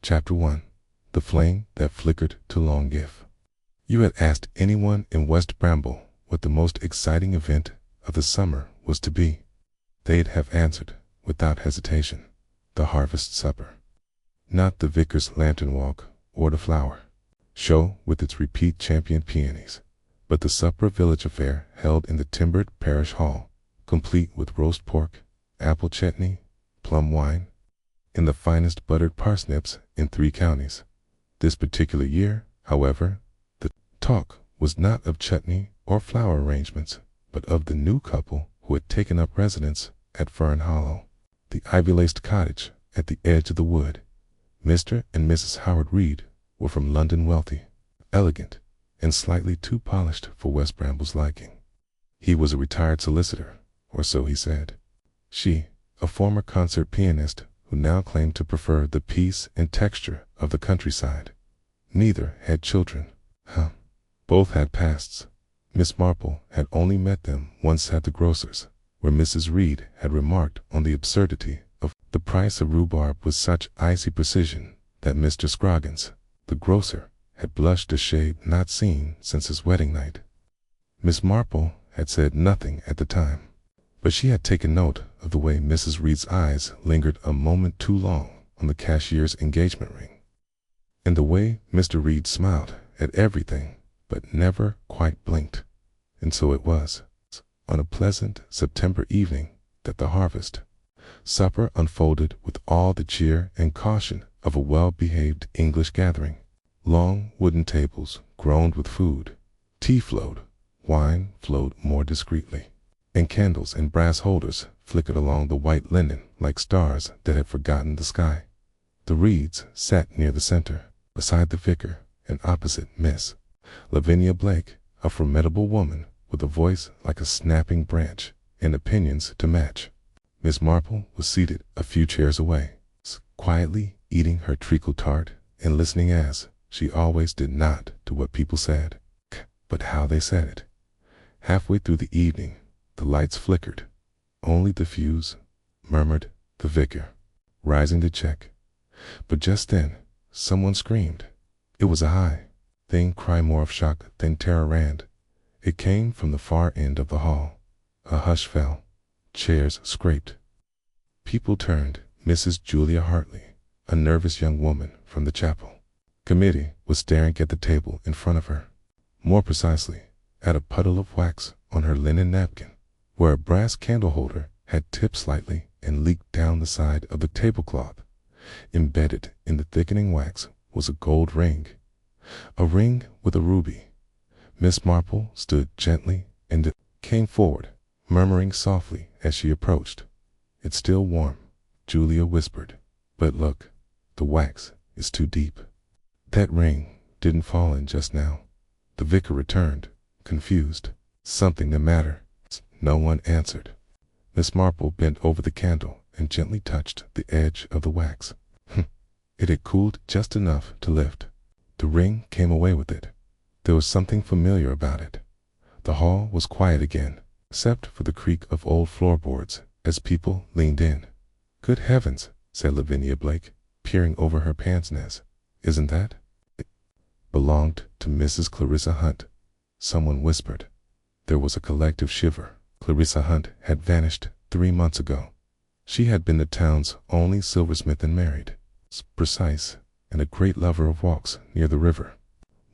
Chapter 1. The Flame That Flickered to Long If. You had asked anyone in West Bramble what the most exciting event of the summer was to be. They'd have answered, without hesitation, the harvest supper. Not the vicar's lantern walk or the flower show with its repeat champion peonies, but the supper village affair held in the timbered parish hall, complete with roast pork, apple chutney, plum wine, and the finest buttered parsnips in 3 counties. This particular year, however, the talk was not of chutney or flower arrangements, but of the new couple who had taken up residence at Fern Hollow, the ivy-laced cottage at the edge of the wood. Mr. and Mrs. Howard Reed were from London, wealthy, elegant, and slightly too polished for West Bramble's liking. He was a retired solicitor, or so he said. She, a former concert pianist who now claimed to prefer the peace and texture of the countryside. Neither had children. Both had pasts. Miss Marple had only met them once at the grocer's, where Mrs. Reed had remarked on the absurdity of the price of rhubarb with such icy precision that Mr. Scroggins, the grocer, had blushed a shade not seen since his wedding night. Miss Marple had said nothing at the time, but she had taken note of the way Mrs. Reed's eyes lingered a moment too long on the cashier's engagement ring, and the way Mr. Reed smiled at everything but never quite blinked. And so it was, on a pleasant September evening, that the harvest supper unfolded with all the cheer and caution of a well-behaved English gathering. Long wooden tables groaned with food, tea flowed, wine flowed more discreetly, and candles in brass holders flickered along the white linen like stars that had forgotten the sky. The Reeds sat near the center, beside the vicar, and opposite Miss Lavinia Blake, a formidable woman with a voice like a snapping branch and opinions to match. Miss Marple was seated a few chairs away, quietly eating her treacle tart and listening, as she always did, not to what people said, but how they said it. Halfway through the evening, the lights flickered. "Only the fuse," murmured the vicar, rising to check. But just then, someone screamed. It was a high, thin cry, more of shock than terror, and it came from the far end of the hall. A hush fell. Chairs scraped. People turned. Mrs. Julia Hartley, a nervous young woman from the chapel committee, was staring at the table in front of her. More precisely, at a puddle of wax on her linen napkin, where a brass candle holder had tipped slightly and leaked down the side of the tablecloth. Embedded in the thickening wax was a gold ring, a ring with a ruby. Miss Marple stood gently and came forward, murmuring softly as she approached. "It's still warm," Julia whispered, "but look, the wax is too deep. That ring didn't fall in just now." The vicar returned, confused. "Something the matter?" No one answered. Miss Marple bent over the candle and gently touched the edge of the wax. It had cooled just enough to lift. The ring came away with it. There was something familiar about it. The hall was quiet again, except for the creak of old floorboards as people leaned in. "Good heavens," said Lavinia Blake, peering over her pince-nez. "Isn't that?" "It belonged to Mrs. Clarissa Hunt," someone whispered. There was a collective shiver. Clarissa Hunt had vanished 3 months ago. She had been the town's only silversmith and married, precise, and a great lover of walks near the river.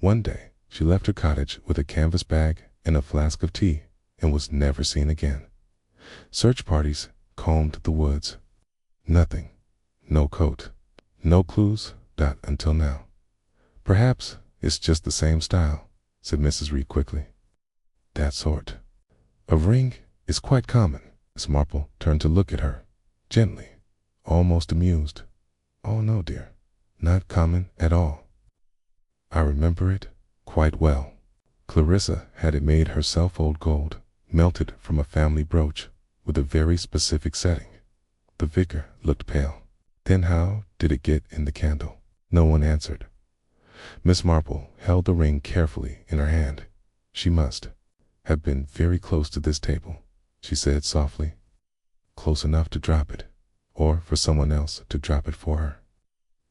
One day she left her cottage with a canvas bag and a flask of tea, and was never seen again. Search parties combed the woods. Nothing. No coat. No clues, until now. "Perhaps it's just the same style," said Mrs. Reed quickly. "That sort. A ring is quite common." Miss Marple turned to look at her, gently, almost amused. "Oh no, dear, not common at all. I remember it quite well. Clarissa had it made herself, old gold, melted from a family brooch, with a very specific setting." The vicar looked pale. "Then how did it get in the candle?" No one answered. Miss Marple held the ring carefully in her hand. "She must have been very close to this table," she said softly. "Close enough to drop it, or for someone else to drop it for her."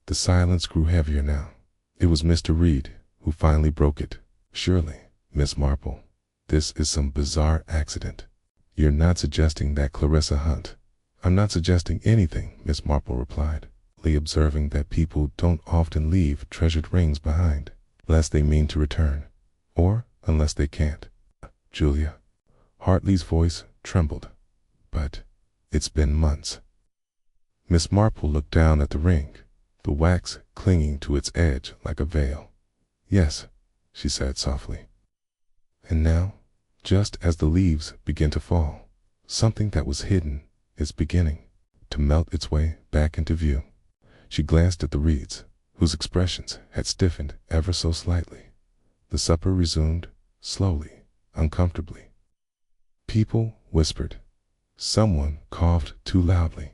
The silence grew heavier now. It was Mr. Reed who finally broke it. "Surely, Miss Marple, this is some bizarre accident. You're not suggesting that Clarissa Hunt—" "I'm not suggesting anything," Miss Marple replied, observing that people don't often leave treasured rings behind, unless they mean to return, or unless they can't. "Julia," Hartley's voice trembled, "but it's been months." Miss Marple looked down at the ring, the wax clinging to its edge like a veil. "Yes," she said softly. "And now, just as the leaves begin to fall, something that was hidden is beginning to melt its way back into view." She glanced at the Reeds, whose expressions had stiffened ever so slightly. The supper resumed, slowly, uncomfortably. People whispered. Someone coughed too loudly.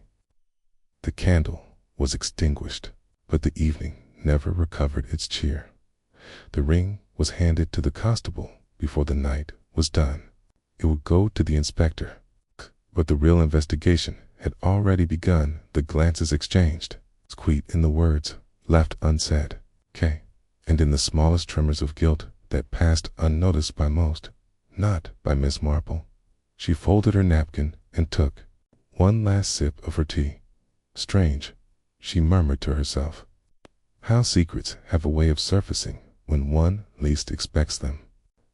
The candle was extinguished, but the evening never recovered its cheer. The ring was handed to the constable before the night was done. It would go to the inspector, but the real investigation had already begun. The glances exchanged, squeaked in the words left unsaid, "K," and in the smallest tremors of guilt that passed unnoticed by most, not by Miss Marple. She folded her napkin and took one last sip of her tea. "Strange," she murmured to herself, "how secrets have a way of surfacing when one least expects them,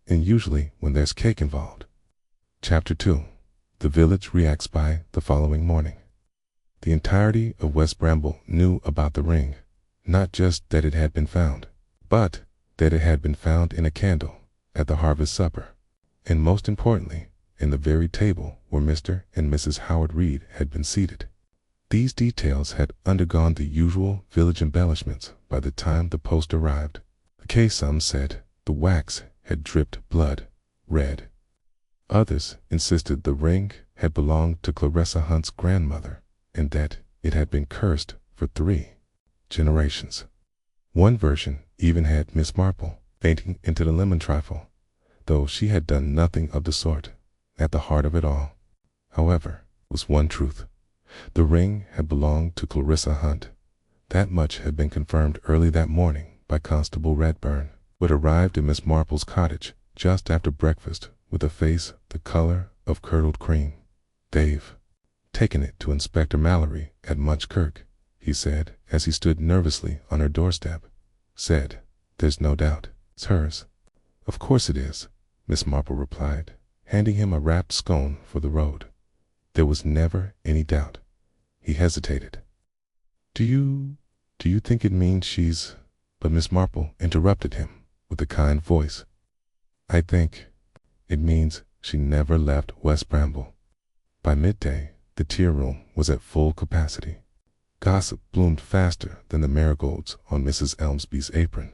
and usually when there's cake involved." Chapter 2. The village reacts. By the following morning, the entirety of West Bramble knew about the ring, not just that it had been found, but that it had been found in a candle at the harvest supper, and most importantly, in the very table where Mr. and Mrs. Howard Reed had been seated. These details had undergone the usual village embellishments by the time the post arrived. Okay, some said the wax had dripped blood red. Others insisted the ring had belonged to Clarissa Hunt's grandmother, and that it had been cursed for 3 generations. One version even had Miss Marple fainting into the lemon trifle, though she had done nothing of the sort. At the heart of it all, however, was one truth. The ring had belonged to Clarissa Hunt. That much had been confirmed early that morning by Constable Redburn, who had arrived at Miss Marple's cottage just after breakfast with a face the color of curdled cream. "They've taken it to Inspector Mallory at Munchkirk," he said as he stood nervously on her doorstep. "Said, there's no doubt it's hers." "Of course it is," Miss Marple replied, handing him a wrapped scone for the road. There was never any doubt. He hesitated. Do you think it means she's—" But Miss Marple interrupted him with a kind voice. "I think it means she never left West Bramble." By midday, the tea room was at full capacity. Gossip bloomed faster than the marigolds on Mrs. Elmsby's apron.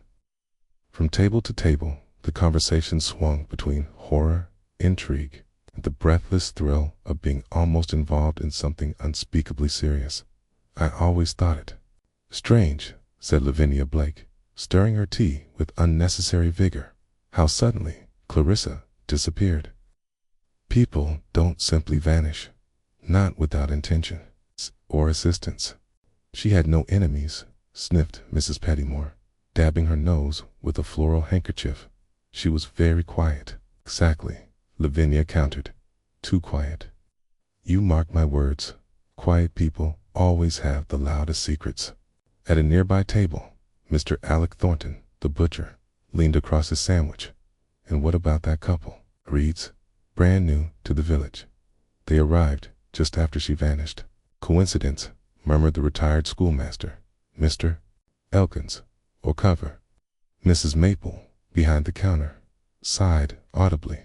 From table to table, the conversation swung between horror, intrigue, and the breathless thrill of being almost involved in something unspeakably serious. "I always thought it strange," said Lavinia Blake, stirring her tea with unnecessary vigor, "how suddenly Clarissa disappeared. People don't simply vanish, not without intention or assistance." "She had no enemies," sniffed Mrs. Pettymore, dabbing her nose with a floral handkerchief. "She was very quiet." "Exactly," Lavinia countered. "Too quiet. You mark my words, quiet people always have the loudest secrets." At a nearby table, Mr. Alec Thornton, the butcher, leaned across his sandwich. "And what about that couple, Reeds? Brand new to the village. They arrived just after she vanished." "Coincidence," murmured the retired schoolmaster. "Mr. Elkins, or cover." Mrs. Maple, behind the counter, sighed audibly.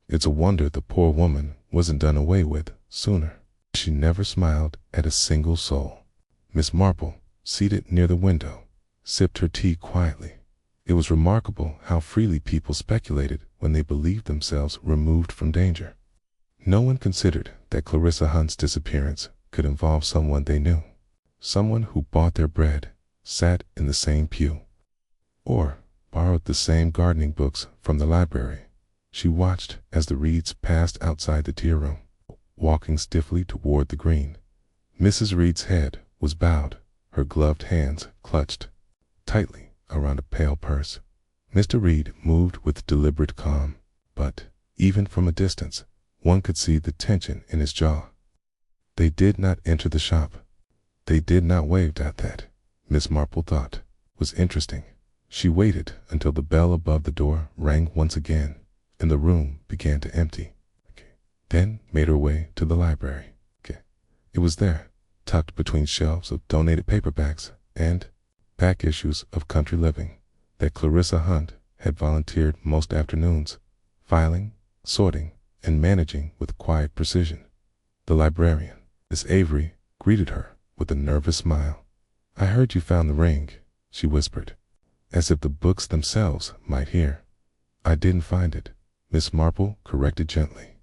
It's a wonder the poor woman wasn't done away with sooner. She never smiled at a single soul. Miss Marple, seated near the window, sipped her tea quietly. It was remarkable how freely people speculated when they believed themselves removed from danger. No one considered that Clarissa Hunt's disappearance could involve someone they knew, someone who bought their bread, sat in the same pew, or borrowed the same gardening books from the library. She watched as the Reeds passed outside the tea room, walking stiffly toward the green. Mrs. Reed's head was bowed, her gloved hands clutched tightly around a pale purse. Mr. Reed moved with deliberate calm, but, even from a distance, one could see the tension in his jaw. They did not enter the shop. They did not wave at that. Miss Marple thought was interesting. She waited until the bell above the door rang once again, and the room began to empty. Then made her way to the library. It was there, tucked between shelves of donated paperbacks and back issues of Country Living, that Clarissa Hunt had volunteered most afternoons, filing, sorting, and managing with quiet precision. The librarian, Miss Avery, greeted her with a nervous smile. "I heard you found the ring," she whispered, as if the books themselves might hear. "I didn't find it," Miss Marple corrected gently.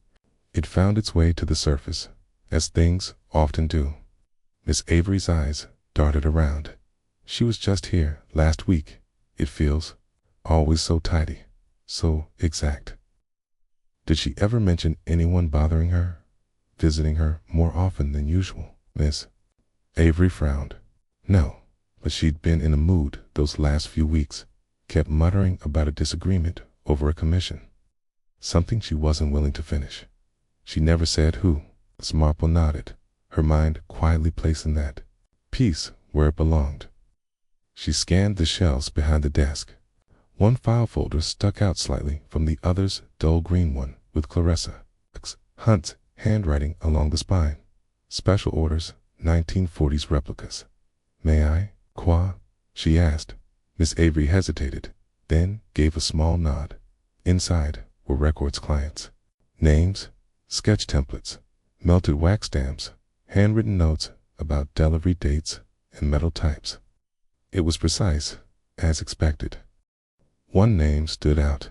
"It found its way to the surface, as things often do." Miss Avery's eyes darted around. "She was just here last week. It feels always so tidy, so exact." "Did she ever mention anyone bothering her, visiting her more often than usual?" Miss Avery frowned. "No, but she'd been in a mood those last few weeks, kept muttering about a disagreement over a commission, something she wasn't willing to finish. She never said who." Miss Marple nodded, her mind quietly placing that piece where it belonged. She scanned the shelves behind the desk. One file folder stuck out slightly from the other's dull green one, with Clarissa Hunt's handwriting along the spine. "Special orders, 1940s replicas." "May I?" "Quoi?" she asked. Miss Avery hesitated, then gave a small nod. Inside were records clients, names, sketch templates, melted wax stamps, handwritten notes about delivery dates and metal types. It was precise, as expected. One name stood out: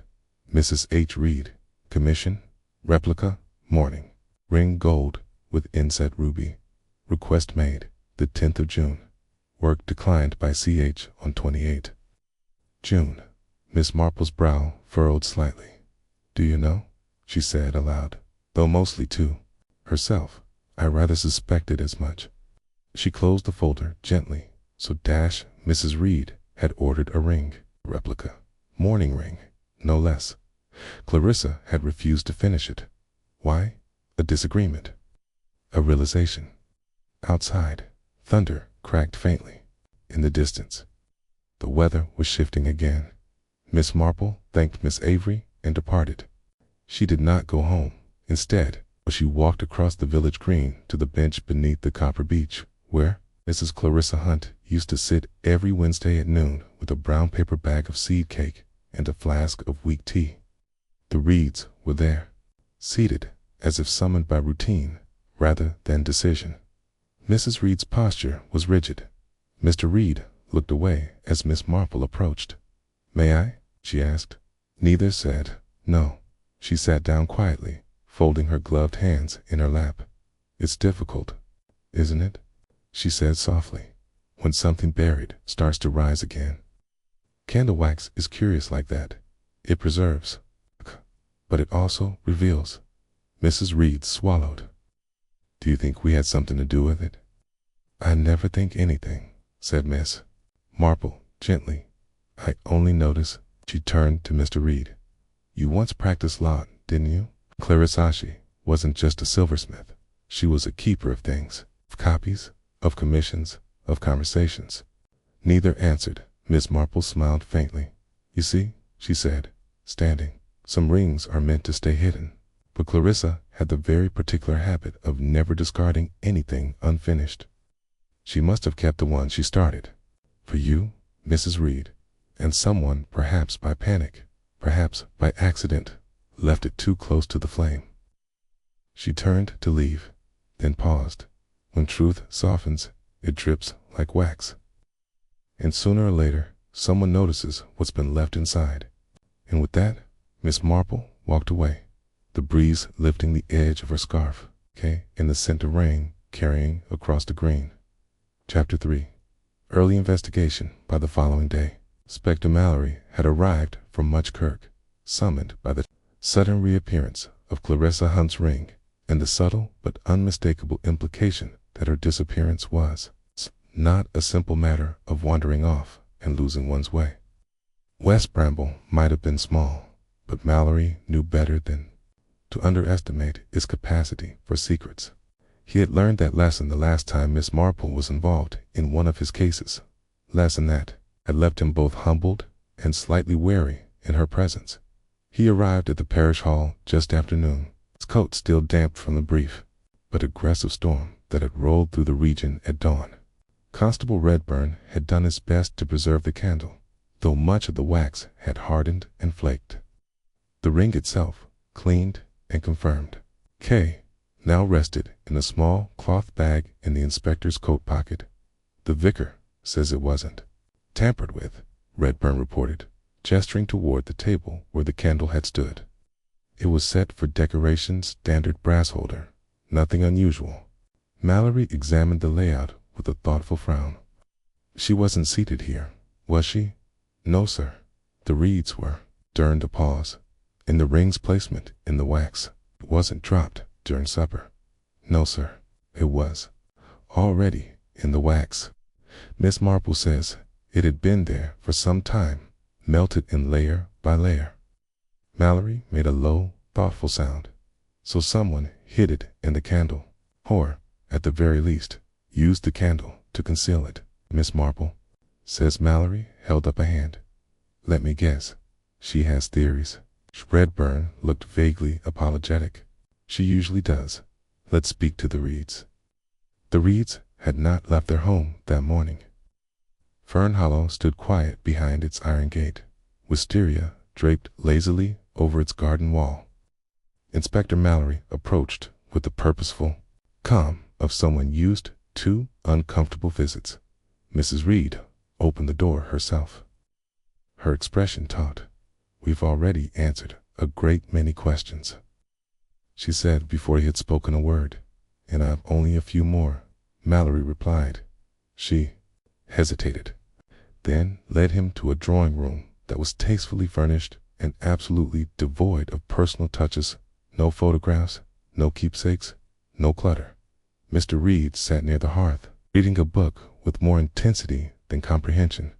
Mrs. H. Reed, commission, replica, mourning, ring gold with inset ruby. Request made the 10th of June. Work declined by CH on 28 June. Miss Marple's brow furrowed slightly. "Do you know?" she said aloud, though mostly to herself. "I rather suspected as much." She closed the folder gently. So Mrs. Reed had ordered a ring, replica, mourning ring, no less. Clarissa had refused to finish it. Why? A disagreement. A realization. Outside, thunder cracked faintly. In the distance, the weather was shifting again. Miss Marple thanked Miss Avery and departed. She did not go home. Instead, she walked across the village green to the bench beneath the copper beech, where Mrs. Clarissa Hunt used to sit every Wednesday at noon with a brown paper bag of seed cake and a flask of weak tea. The Reeds were there, seated as if summoned by routine rather than decision. Mrs. Reed's posture was rigid. Mr. Reed looked away as Miss Marple approached. "May I?" she asked. Neither said no. She sat down quietly, folding her gloved hands in her lap. "It's difficult, isn't it?" she said softly, "when something buried starts to rise again. Candle wax is curious like that. It preserves, but it also reveals." Mrs. Reed swallowed. "Do you think we had something to do with it?" "I never think anything," said Miss Marple gently. "I only notice." She turned to Mr. Reed. "You once practiced law, didn't you?" Clarissa wasn't just a silversmith. She was a keeper of things, of copies, of commissions, of conversations. Neither answered. Miss Marple smiled faintly. "You see," she said, standing, "some rings are meant to stay hidden." But Clarissa had the very particular habit of never discarding anything unfinished. She must have kept the one she started. For you, Mrs. Reed, and someone, perhaps by panic, perhaps by accident, left it too close to the flame. She turned to leave, then paused. When truth softens, it drips like wax. And sooner or later, someone notices what's been left inside. And with that, Miss Marple walked away, the breeze lifting the edge of her scarf, in the scent of rain carrying across the green. Chapter 3. Early investigation. By the following day, Inspector Mallory had arrived from Muchkirk, summoned by the sudden reappearance of Clarissa Hunt's ring and the subtle but unmistakable implication that her disappearance was not a simple matter of wandering off and losing one's way. West Bramble might have been small, but Mallory knew better than to underestimate its capacity for secrets. He had learned that lesson the last time Miss Marple was involved in one of his cases, lesson that had left him both humbled and slightly wary in her presence. He arrived at the parish hall just after noon, his coat still damp from the brief but aggressive storm that had rolled through the region at dawn. Constable Redburn had done his best to preserve the candle, though much of the wax had hardened and flaked. The ring itself, cleaned and confirmed, K, now rested in a small cloth bag in the inspector's coat pocket. The vicar says it wasn't tampered with, Redburn reported, gesturing toward the table where the candle had stood. It was set for decoration's standard brass holder, nothing unusual. Mallory examined the layout with a thoughtful frown. She wasn't seated here, was she? No, sir. The reeds were. During a pause. In the ring's placement in the wax. It wasn't dropped during supper. No, sir. It was. Already in the wax. Miss Marple says it had been there for some time, melted in layer by layer. Mallory made a low, thoughtful sound. So someone hid it in the candle, or, at the very least, used the candle to conceal it. Miss Marple says. Mallory held up a hand. Let me guess. She has theories. Redburn looked vaguely apologetic. She usually does. Let's speak to the Reeds. The Reeds had not left their home that morning. Fern Hollow stood quiet behind its iron gate, wisteria draped lazily over its garden wall. Inspector Mallory approached with the purposeful calm of someone used to uncomfortable visits. Mrs. Reed opened the door herself. Her expression taut. We've already answered a great many questions, she said before he had spoken a word. And I've only a few more, Mallory replied. She hesitated, then led him to a drawing room that was tastefully furnished and absolutely devoid of personal touches. No photographs, no keepsakes, no clutter. Mr. Reed sat near the hearth, reading a book with more intensity than comprehension.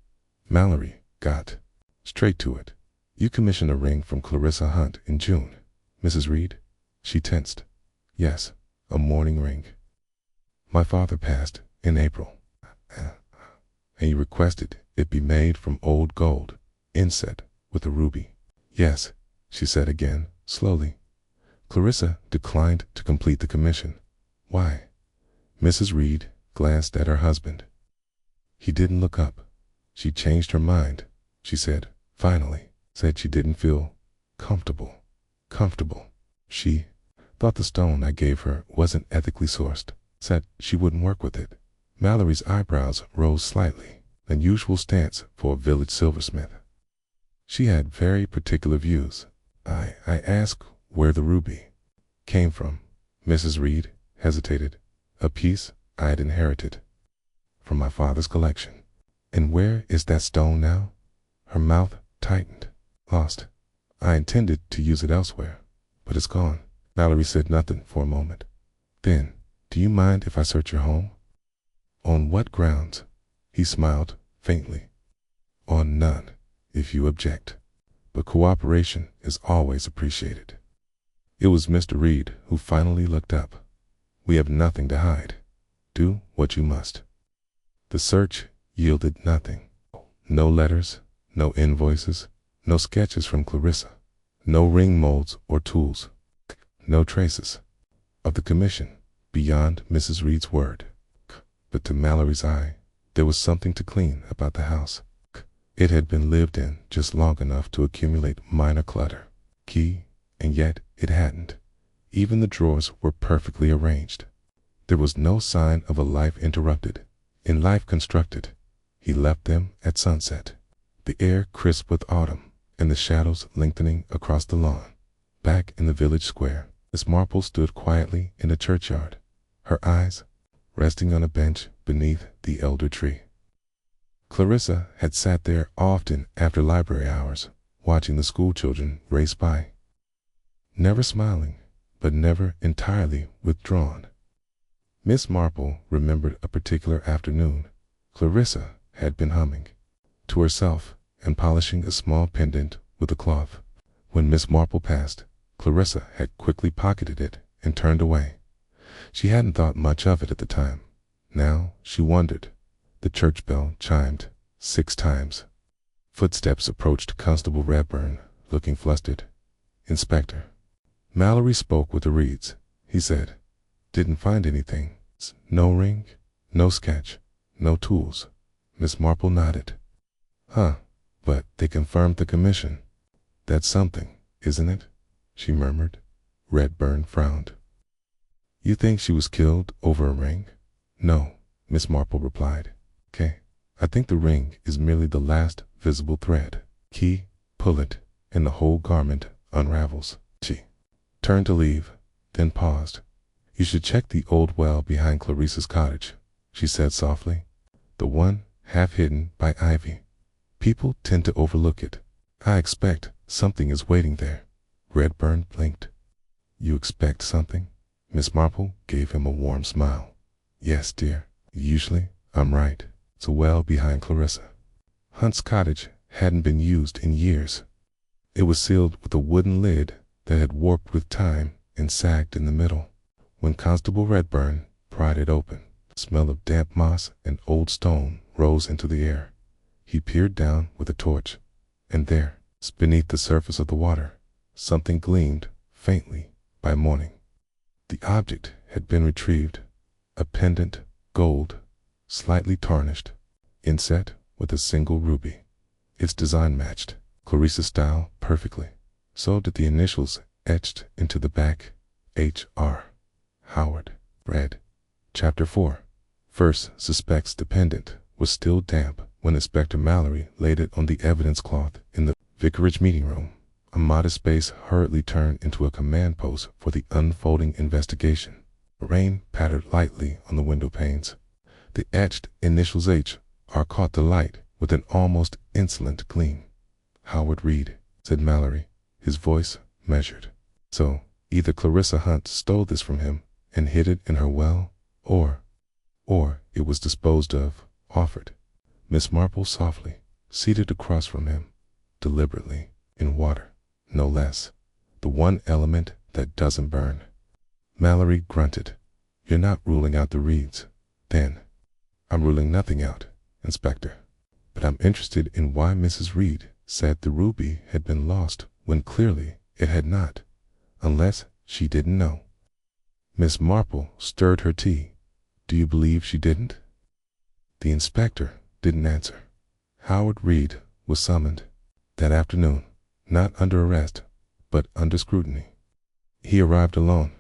Mallory got straight to it. You commissioned a ring from Clarissa Hunt in June, Mrs. Reed? She tensed. Yes, a mourning ring. My father passed in April, and you requested it be made from old gold, inset with a ruby. Yes, she said again, slowly. Clarissa declined to complete the commission. Why? Mrs. Reed glanced at her husband. He didn't look up. She changed her mind, she said, finally. Said she didn't feel comfortable. She thought the stone I gave her wasn't ethically sourced. Said she wouldn't work with it. Mallory's eyebrows rose slightly, an unusual stance for a village silversmith. She had very particular views. I asked where the ruby came from. Mrs. Reed hesitated. A piece I had inherited from my father's collection. And where is that stone now? Her mouth tightened. Lost. I intended to use it elsewhere, but it's gone. Mallory said nothing for a moment. Then, do you mind if I search your home? On what grounds? He smiled faintly. On none, if you object. But cooperation is always appreciated. It was Mr. Reed who finally looked up. We have nothing to hide. Do what you must. The search yielded nothing. No letters, no invoices, no sketches from Clarissa, no ring molds or tools, no traces of the commission beyond Mrs. Reed's word. But to Mallory's eye, there was something to clean about the house. It had been lived in just long enough to accumulate minor clutter. Key, and yet it hadn't. Even the drawers were perfectly arranged. There was no sign of a life interrupted, in life constructed. He left them at sunset, the air crisp with autumn, and the shadows lengthening across the lawn. Back in the village square, Miss Marple stood quietly in the churchyard, her eyes resting on a bench beneath the elder tree. Clarissa had sat there often after library hours, watching the school children race by. Never smiling, but never entirely withdrawn. Miss Marple remembered a particular afternoon Clarissa had been humming to herself and polishing a small pendant with a cloth. When Miss Marple passed, Clarissa had quickly pocketed it and turned away. She hadn't thought much of it at the time. Now she wondered. The church bell chimed 6 times. Footsteps approached Constable Redburn, looking flustered. "Inspector." Mallory spoke with the Reeds. He said, "Didn't find anything. No ring, no sketch, no tools." Miss Marple nodded. "Huh, but they confirmed the commission." "That's something, isn't it?" she murmured. Redburn frowned. "You think she was killed over a ring?" "No," Miss Marple replied. "Okay, I think the ring is merely the last visible thread. Key, pull it, and the whole garment unravels." She turned to leave, then paused. "You should check the old well behind Clarissa's cottage," she said softly. "The one half hidden by ivy. People tend to overlook it. I expect something is waiting there." Redburn blinked. "You expect something?" Miss Marple gave him a warm smile. "Yes, dear. Usually I'm right." It's a well behind Clarissa. Hunt's cottage hadn't been used in years. It was sealed with a wooden lid that had warped with time and sagged in the middle. When Constable Redburn pried it open, the smell of damp moss and old stone rose into the air. He peered down with a torch, and there, beneath the surface of the water, something gleamed faintly by morning. The object had been retrieved, a pendant, gold, slightly tarnished, inset with a single ruby. Its design matched Clarissa's style perfectly. So did the initials etched into the back, H.R. Howard. Read. Chapter 4. First suspects the pendant was still damp when Inspector Mallory laid it on the evidence cloth in the vicarage meeting room. A modest space hurriedly turned into a command post for the unfolding investigation. Rain pattered lightly on the window panes. The etched initials H.R. caught the light with an almost insolent gleam. "Howard Reed," said Mallory, his voice measured. "So, either Clarissa Hunt stole this from him and hid it in her well, or it was disposed of, offered." Miss Marple softly, seated across from him, deliberately, in water, no less, the one element that doesn't burn. Mallory grunted. "You're not ruling out the Reeds, then?" "I'm ruling nothing out, Inspector. But I'm interested in why Mrs. Reed said the ruby had been lost when clearly it had not, unless she didn't know." Miss Marple stirred her tea. "Do you believe she didn't?" The inspector didn't answer. Howard Reed was summoned that afternoon, not under arrest, but under scrutiny. He arrived alone,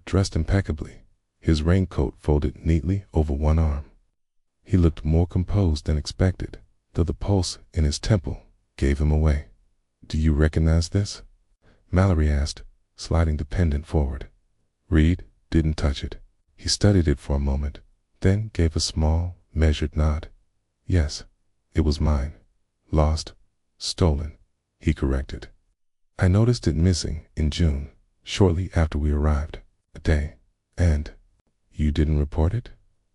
dressed impeccably, his raincoat folded neatly over one arm. He looked more composed than expected, though the pulse in his temple gave him away. "Do you recognize this?" Mallory asked, sliding the pendant forward. Reed didn't touch it. He studied it for a moment, then gave a small, measured nod. "Yes, it was mine. Lost, stolen," he corrected. "I noticed it missing in June, shortly after we arrived, a day. And you didn't report it?"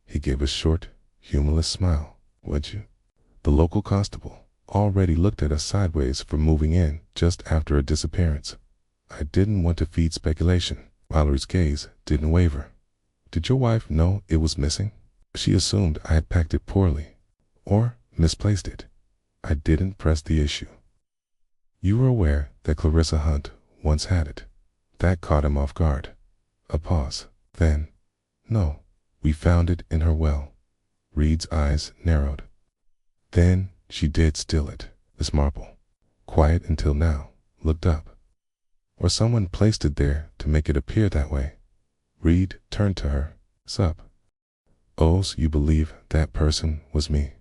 He gave a short, humorless smile. "Would you?" The local constable already looked at us sideways for moving in just after a disappearance. I didn't want to feed speculation. Mallory's gaze didn't waver. "Did your wife know it was missing?" "She assumed I had packed it poorly, or misplaced it. I didn't press the issue." "You were aware that Clarissa Hunt once had it?" That caught him off guard. A pause. Then, "No, we found it in her well." Reed's eyes narrowed. "Then she did steal it." Miss Marple, quiet until now, looked up. "Or someone placed it there to make it appear that way." Reed turned to her. "Sup?" "Oh, so you believe that person was me?"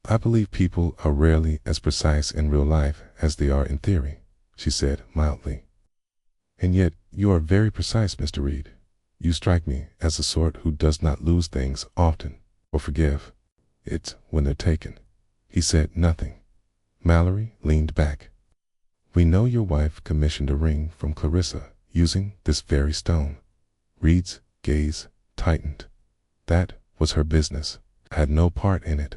"I believe people are rarely as precise in real life as they are in theory," she said mildly. "And yet you are very precise, Mr. Reed. You strike me as the sort who does not lose things often, or forgive. It's when they're taken." He said nothing. Mallory leaned back. "We know your wife commissioned a ring from Clarissa using this very stone." Reed's gaze tightened. "That was her business. I had no part in it.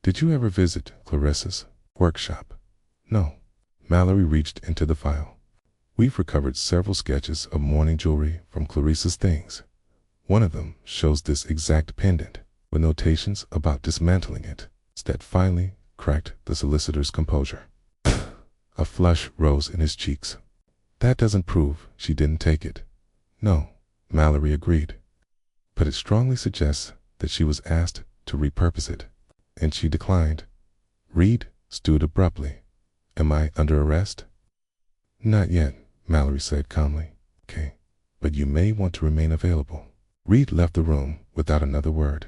Did you ever visit Clarissa's workshop? No. Mallory reached into the file. We've recovered several sketches of mourning jewelry from Clarissa's things. One of them shows this exact pendant, with notations about dismantling it. That finally cracked the solicitor's composure. A flush rose in his cheeks. That doesn't prove she didn't take it. No, Mallory agreed. But it strongly suggests that she was asked to repurpose it, and she declined. Reed stood abruptly. Am I under arrest? Not yet, Mallory said calmly. Okay, but you may want to remain available. Reed left the room without another word.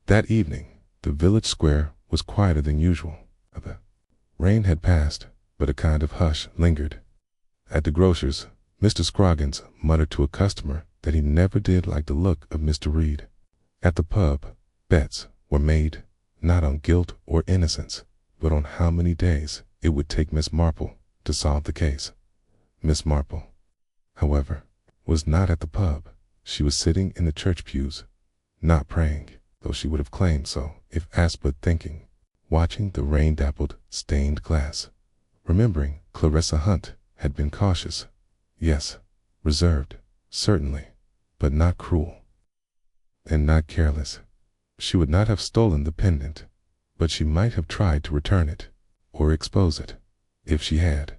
That evening, the village square was quieter than usual. The rain had passed, but a kind of hush lingered. At the grocer's, Mr. Scroggins muttered to a customer that he never did like the look of Mr. Reed. At the pub, bets were made, not on guilt or innocence, but on how many days it would take Miss Marple to solve the case. Miss Marple, however, was not at the pub. She was sitting in the church pews, not praying, though she would have claimed so if asked, but thinking, watching the rain-dappled, stained glass. Remembering Clarissa Hunt had been cautious. Yes, reserved, certainly, but not cruel. And not careless. She would not have stolen the pendant, but she might have tried to return it, or expose it. If she had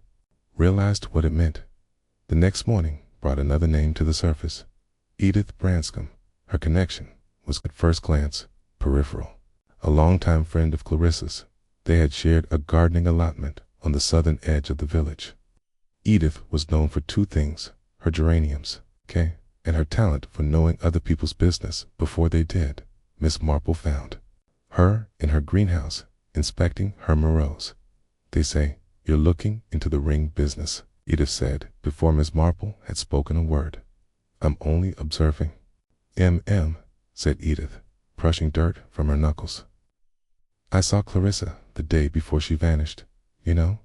realized what it meant, the next morning brought another name to the surface. Edith Branscombe. Her connection was at first glance peripheral. A longtime friend of Clarissa's, they had shared a gardening allotment on the southern edge of the village. Edith was known for two things, her geraniums, and her talent for knowing other people's business before they did. Miss Marple found her in her greenhouse, inspecting her morels. They say, you're looking into the ring business, Edith said, before Miss Marple had spoken a word. I'm only observing. Said Edith, brushing dirt from her knuckles. I saw Clarissa the day before she vanished, you know.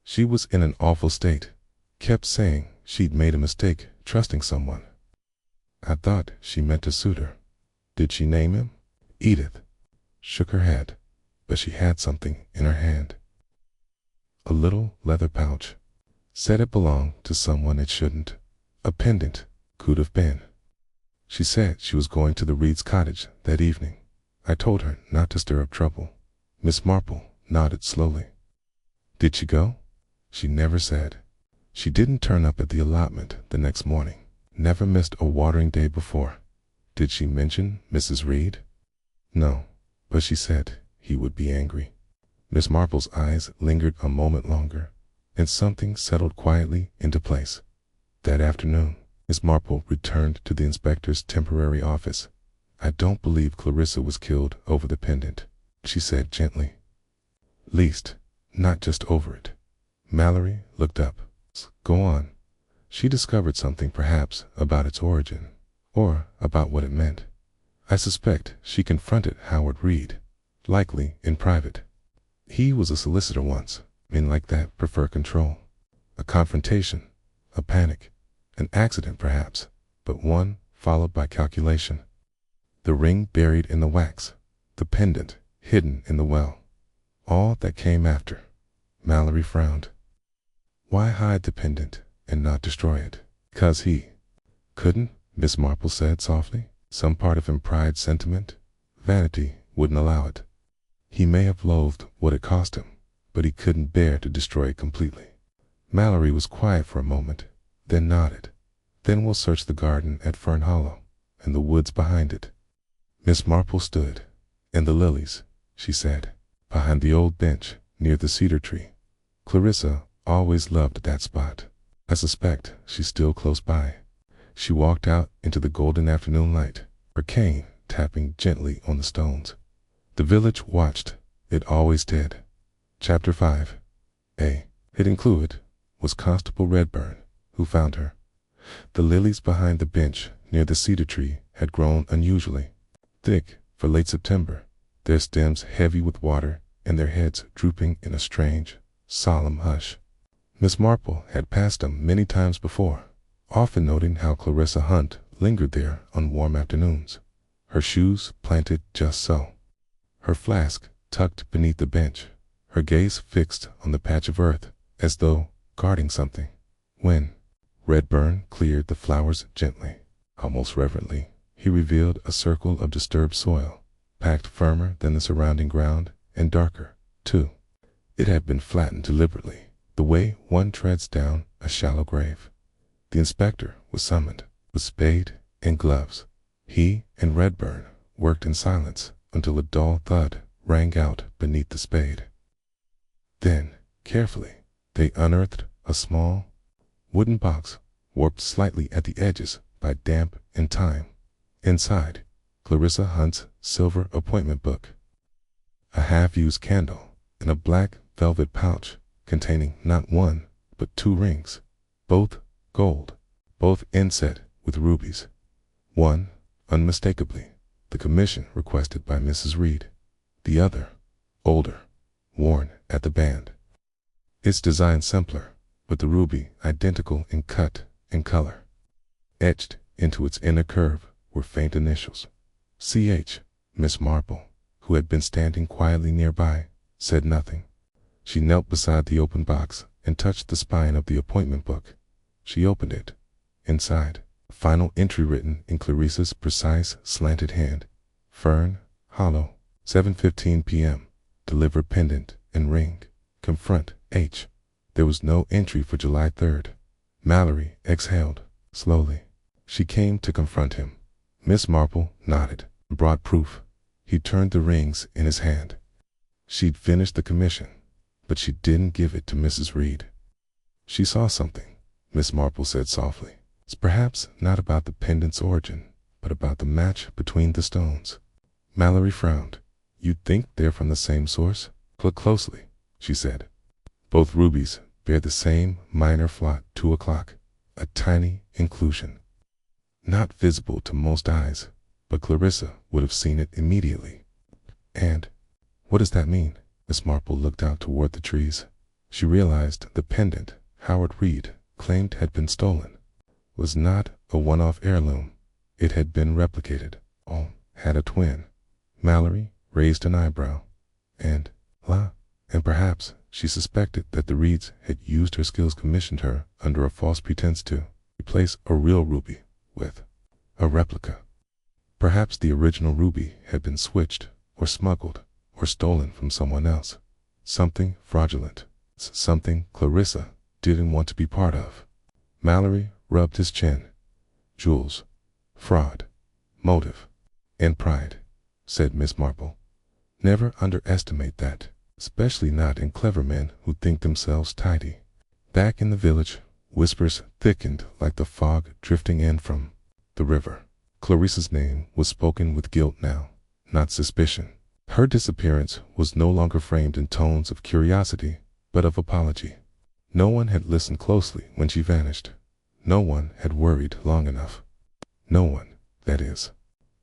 She was in an awful state, kept saying she'd made a mistake trusting someone. I thought she meant to suit her. Did she name him? Edith shook her head, but she had something in her hand. A little leather pouch. Said it belonged to someone it shouldn't. A pendant could have been. She said she was going to the Reed's cottage that evening. I told her not to stir up trouble. Miss Marple nodded slowly. Did she go? She never said. She didn't turn up at the allotment the next morning. Never missed a watering day before. Did she mention Mrs. Reed? No, but she said he would be angry. Miss Marple's eyes lingered a moment longer, and something settled quietly into place. That afternoon, Miss Marple returned to the inspector's temporary office. I don't believe Clarissa was killed over the pendant, she said gently. Least, not just over it. Mallory looked up. Go on. She discovered something perhaps about its origin, or about what it meant. I suspect she confronted Howard Reed, likely in private. He was a solicitor once. Men like that prefer control. A confrontation, a panic, an accident perhaps, but one followed by calculation. The ring buried in the wax, the pendant hidden in the well. All that came after. Mallory frowned. Why hide the pendant and not destroy it? 'Cause he couldn't, Miss Marple said softly. Some part of him, pride, sentiment, vanity, wouldn't allow it. He may have loathed what it cost him, but he couldn't bear to destroy it completely. Mallory was quiet for a moment, then nodded. Then we'll search the garden at Fern Hollow, and the woods behind it. Miss Marple stood. And the lilies, she said, behind the old bench near the cedar tree. Clarissa always loved that spot. I suspect she's still close by. She walked out into the golden afternoon light, her cane tapping gently on the stones. The village watched. It always did. Chapter 5. Hidden clue was Constable Redburn, who found her. The lilies behind the bench near the cedar tree had grown unusually thick for late September, their stems heavy with water and their heads drooping in a strange, solemn hush. Miss Marple had passed them many times before, often noting how Clarissa Hunt lingered there on warm afternoons. her shoes planted just so, her flask tucked beneath the bench, her gaze fixed on the patch of earth as though guarding something. When Redburn cleared the flowers gently, almost reverently, he revealed a circle of disturbed soil, packed firmer than the surrounding ground and darker, too. It had been flattened deliberately, the way one treads down a shallow grave. The inspector was summoned, with spade and gloves. He and Redburn worked in silence until a dull thud rang out beneath the spade. Then, carefully, they unearthed a small wooden box, warped slightly at the edges by damp and time. Inside, Clarissa Hunt's silver appointment book, a half-used candle, and a black velvet pouch containing not one, but 2 rings, both gold, both inset with rubies. One, unmistakably, the commission requested by Mrs. Reed. The other, older, worn at the band. Its design simpler, but the ruby identical in cut and color. Etched into its inner curve were faint initials. C.H. Miss Marple, who had been standing quietly nearby, said nothing. She knelt beside the open box and touched the spine of the appointment book. She opened it. Inside, a final entry written in Clarissa's precise, slanted hand. Fern Hollow, 7:15 p.m. Deliver pendant and ring. Confront H. There was no entry for July 3rd. Mallory exhaled slowly. She came to confront him. Miss Marple nodded and brought proof. He turned the rings in his hand. She'd finished the commission, but she didn't give it to Mrs. Reed. She saw something, Miss Marple said softly. It's perhaps not about the pendant's origin, but about the match between the stones. Mallory frowned. You think they're from the same source? Look closely, she said. Both rubies bear the same minor flot 2 o'clock, a tiny inclusion. Not visible to most eyes, but Clarissa would have seen it immediately. And what does that mean? Miss Marple looked out toward the trees. She realized the pendant Howard Reed claimed had been stolen was not a one-off heirloom. It had been replicated. All had a twin. Mallory raised an eyebrow. And perhaps she suspected that the Reeds had used her skills commissioned her under a false pretense to replace a real ruby with a replica. Perhaps the original ruby had been switched or smuggled or stolen from someone else. Something fraudulent. Something Clarissa didn't want to be part of. Mallory rubbed his chin. Jewels, fraud, motive, and pride, said Miss Marple. Never underestimate that, especially not in clever men who think themselves tidy. Back in the village, whispers thickened like the fog drifting in from the river. Clarissa's name was spoken with guilt now, not suspicion. Her disappearance was no longer framed in tones of curiosity, but of apology. No one had listened closely when she vanished. No one had worried long enough. No one, that is,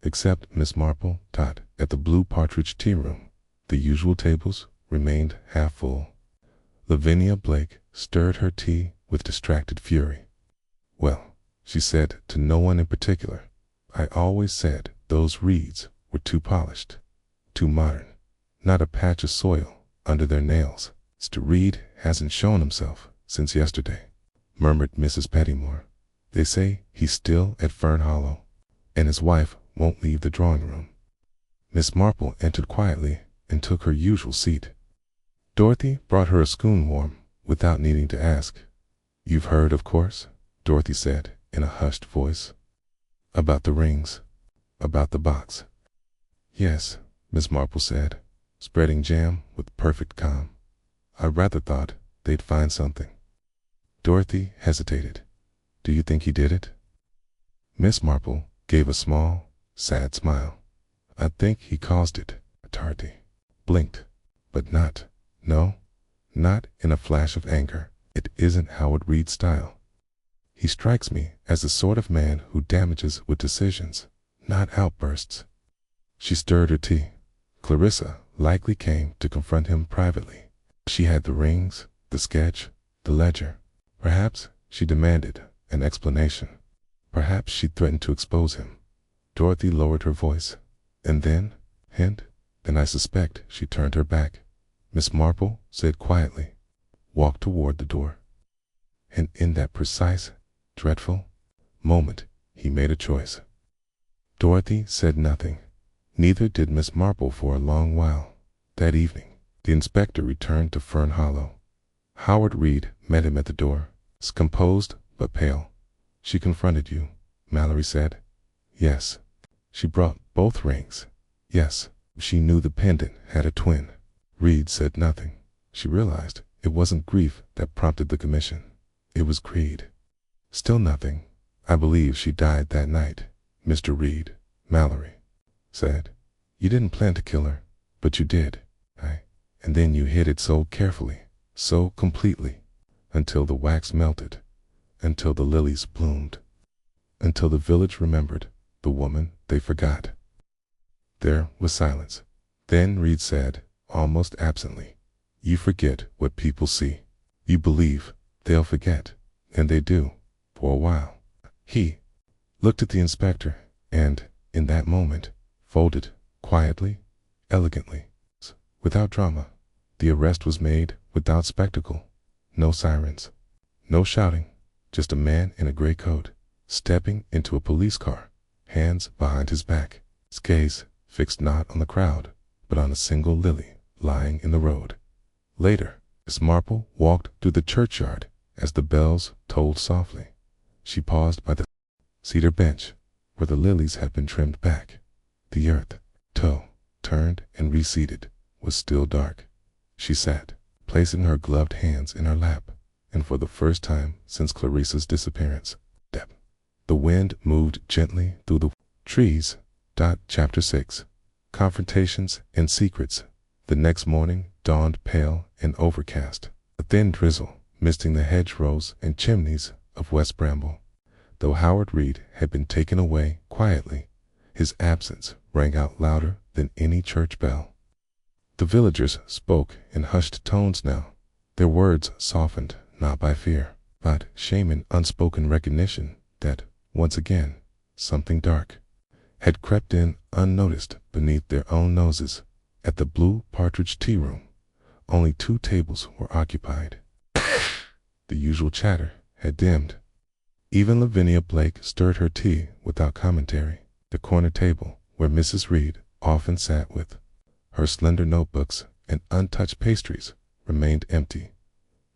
except Miss Marple taught at the Blue Partridge Tea Room. The usual tables remained half full. Lavinia Blake stirred her tea with distracted fury. Well, she said to no one in particular, I always said those Reeds were too polished, too modern, not a patch of soil under their nails. Mr. Reed hasn't shown himself since yesterday, murmured Mrs. Pettymore. They say he's still at Fern Hollow, and his wife won't leave the drawing room. Miss Marple entered quietly and took her usual seat. Dorothy brought her a spoon warm without needing to ask. You've heard, of course, Dorothy said in a hushed voice. About the rings, about the box. Yes, Miss Marple said, spreading jam with perfect calm. I rather thought they'd find something. Dorothy hesitated. Do you think he did it? Miss Marple gave a small, sad smile. I think he caused it. Dorothy blinked, but not in a flash of anger. It isn't Howard Reed's style. He strikes me as the sort of man who damages with decisions, not outbursts. She stirred her tea. Clarissa likely came to confront him privately. She had the rings, the sketch, the ledger. Perhaps she demanded an explanation. Perhaps she threatened to expose him. Dorothy lowered her voice. And then, then I suspect she turned her back. Miss Marple said quietly, walked toward the door. And in that precise, dreadful moment, he made a choice. Dorothy said nothing. Neither did Miss Marple for a long while. That evening, the inspector returned to Fern Hollow. Howard Reed met him at the door, composed but pale. She confronted you, Mallory said. Yes. She brought both rings. Yes. She knew the pendant had a twin. Reed said nothing. She realized it wasn't grief that prompted the commission. It was greed. Still nothing. I believe she died that night, Mr. Reed, Mallory said. You didn't plan to kill her, but you did. And then you hid it so carefully, so completely, until the wax melted, until the lilies bloomed, until the village remembered the woman they forgot. There was silence. Then Reed said, almost absently, you forget what people see. You believe they'll forget, and they do, for a while. He looked at the inspector, and, in that moment, folded, quietly, elegantly, without drama. The arrest was made without spectacle. No sirens, no shouting, just a man in a gray coat, stepping into a police car, hands behind his back, his gaze fixed not on the crowd, but on a single lily lying in the road. Later, Miss Marple walked through the churchyard as the bells tolled softly. She paused by the cedar bench where the lilies had been trimmed back. The earth, turned and reseated, was still dark. She sat, placing her gloved hands in her lap, and for the first time since Clarissa's disappearance, the wind moved gently through the trees. Chapter 6. Confrontations and Secrets. The next morning dawned pale and overcast, a thin drizzle misting the hedgerows and chimneys of West Bramble. Though Howard Reed had been taken away quietly, his absence rang out louder than any church bell. The villagers spoke in hushed tones now, their words softened not by fear, but shame and unspoken recognition that, once again, something dark had crept in unnoticed beneath their own noses. At the Blue Partridge Tea Room, only 2 tables were occupied. The usual chatter had dimmed. Even Lavinia Blake stirred her tea without commentary. The corner table, where Mrs. Reed often sat with her slender notebooks and untouched pastries, remained empty.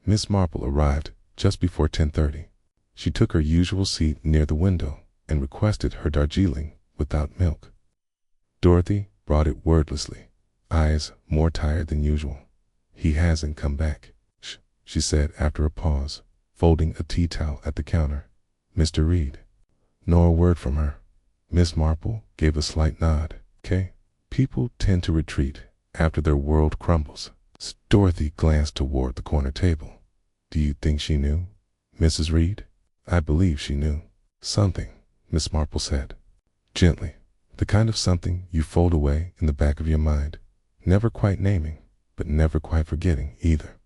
Miss Marple arrived just before 10:30. She took her usual seat near the window and requested her Darjeeling without milk. Dorothy brought it wordlessly, eyes more tired than usual. He hasn't come back, she said after a pause, folding a tea towel at the counter. Mr. Reed. Nor a word from her. Miss Marple gave a slight nod. People tend to retreat after their world crumbles. Dorothy glanced toward the corner table. Do you think she knew, Mrs. Reed? I believe she knew. Something, Miss Marple said, gently. The kind of something you fold away in the back of your mind, never quite naming, but never quite forgetting either.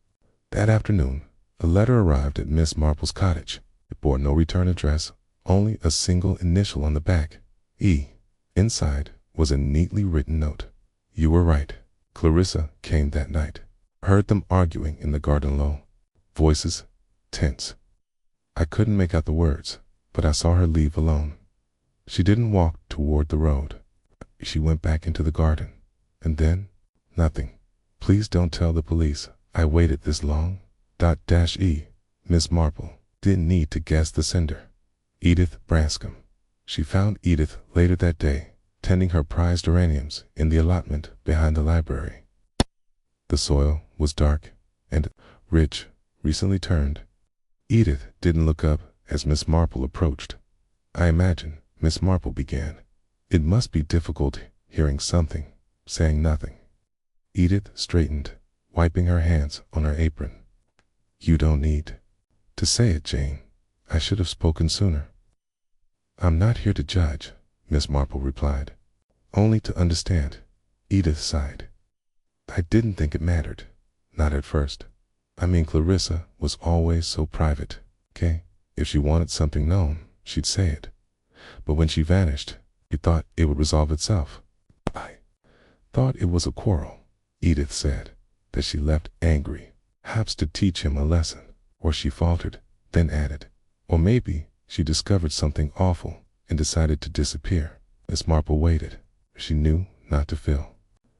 That afternoon, a letter arrived at Miss Marple's cottage. It bore no return address, only a single initial on the back, E. Inside was a neatly written note. You were right. Clarissa came that night. Heard them arguing in the garden low. Voices tense. I couldn't make out the words, but I saw her leave alone. She didn't walk toward the road. She went back into the garden. And then, nothing. Please don't tell the police I waited this long. E. Miss Marple didn't need to guess the sender. Edith Branscombe. She found Edith later that day, tending her prized geraniums in the allotment behind the library. The soil was dark and rich, recently turned. Edith didn't look up as Miss Marple approached. I imagine, Miss Marple began. It must be difficult hearing something, saying nothing. Edith straightened, wiping her hands on her apron. You don't need to say it, Jane. I should have spoken sooner. I'm not here to judge, Miss Marple replied. Only to understand. Edith sighed. I didn't think it mattered. Not at first. I mean, Clarissa was always so private. If she wanted something known, she'd say it. But when she vanished, You thought it would resolve itself. I thought it was a quarrel. Edith said that she left angry, perhaps to teach him a lesson. Or she faltered, then added, or maybe she discovered something awful and decided to disappear. Miss Marple waited. She knew not to fill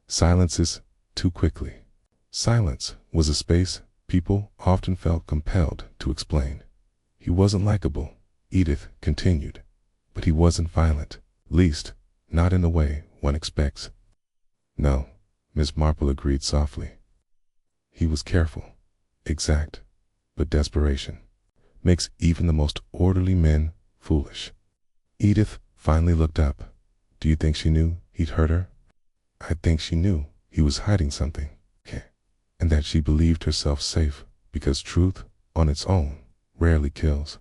silences too quickly. Silence was a space people often felt compelled to explain. He wasn't likable, Edith continued, but he wasn't violent, least not in the way one expects. No, Miss Marple agreed softly. He was careful, exact, but desperation makes even the most orderly men foolish. Edith finally looked up. Do you think she knew he'd hurt her? I think she knew he was hiding something, and that she believed herself safe because truth on its own rarely kills.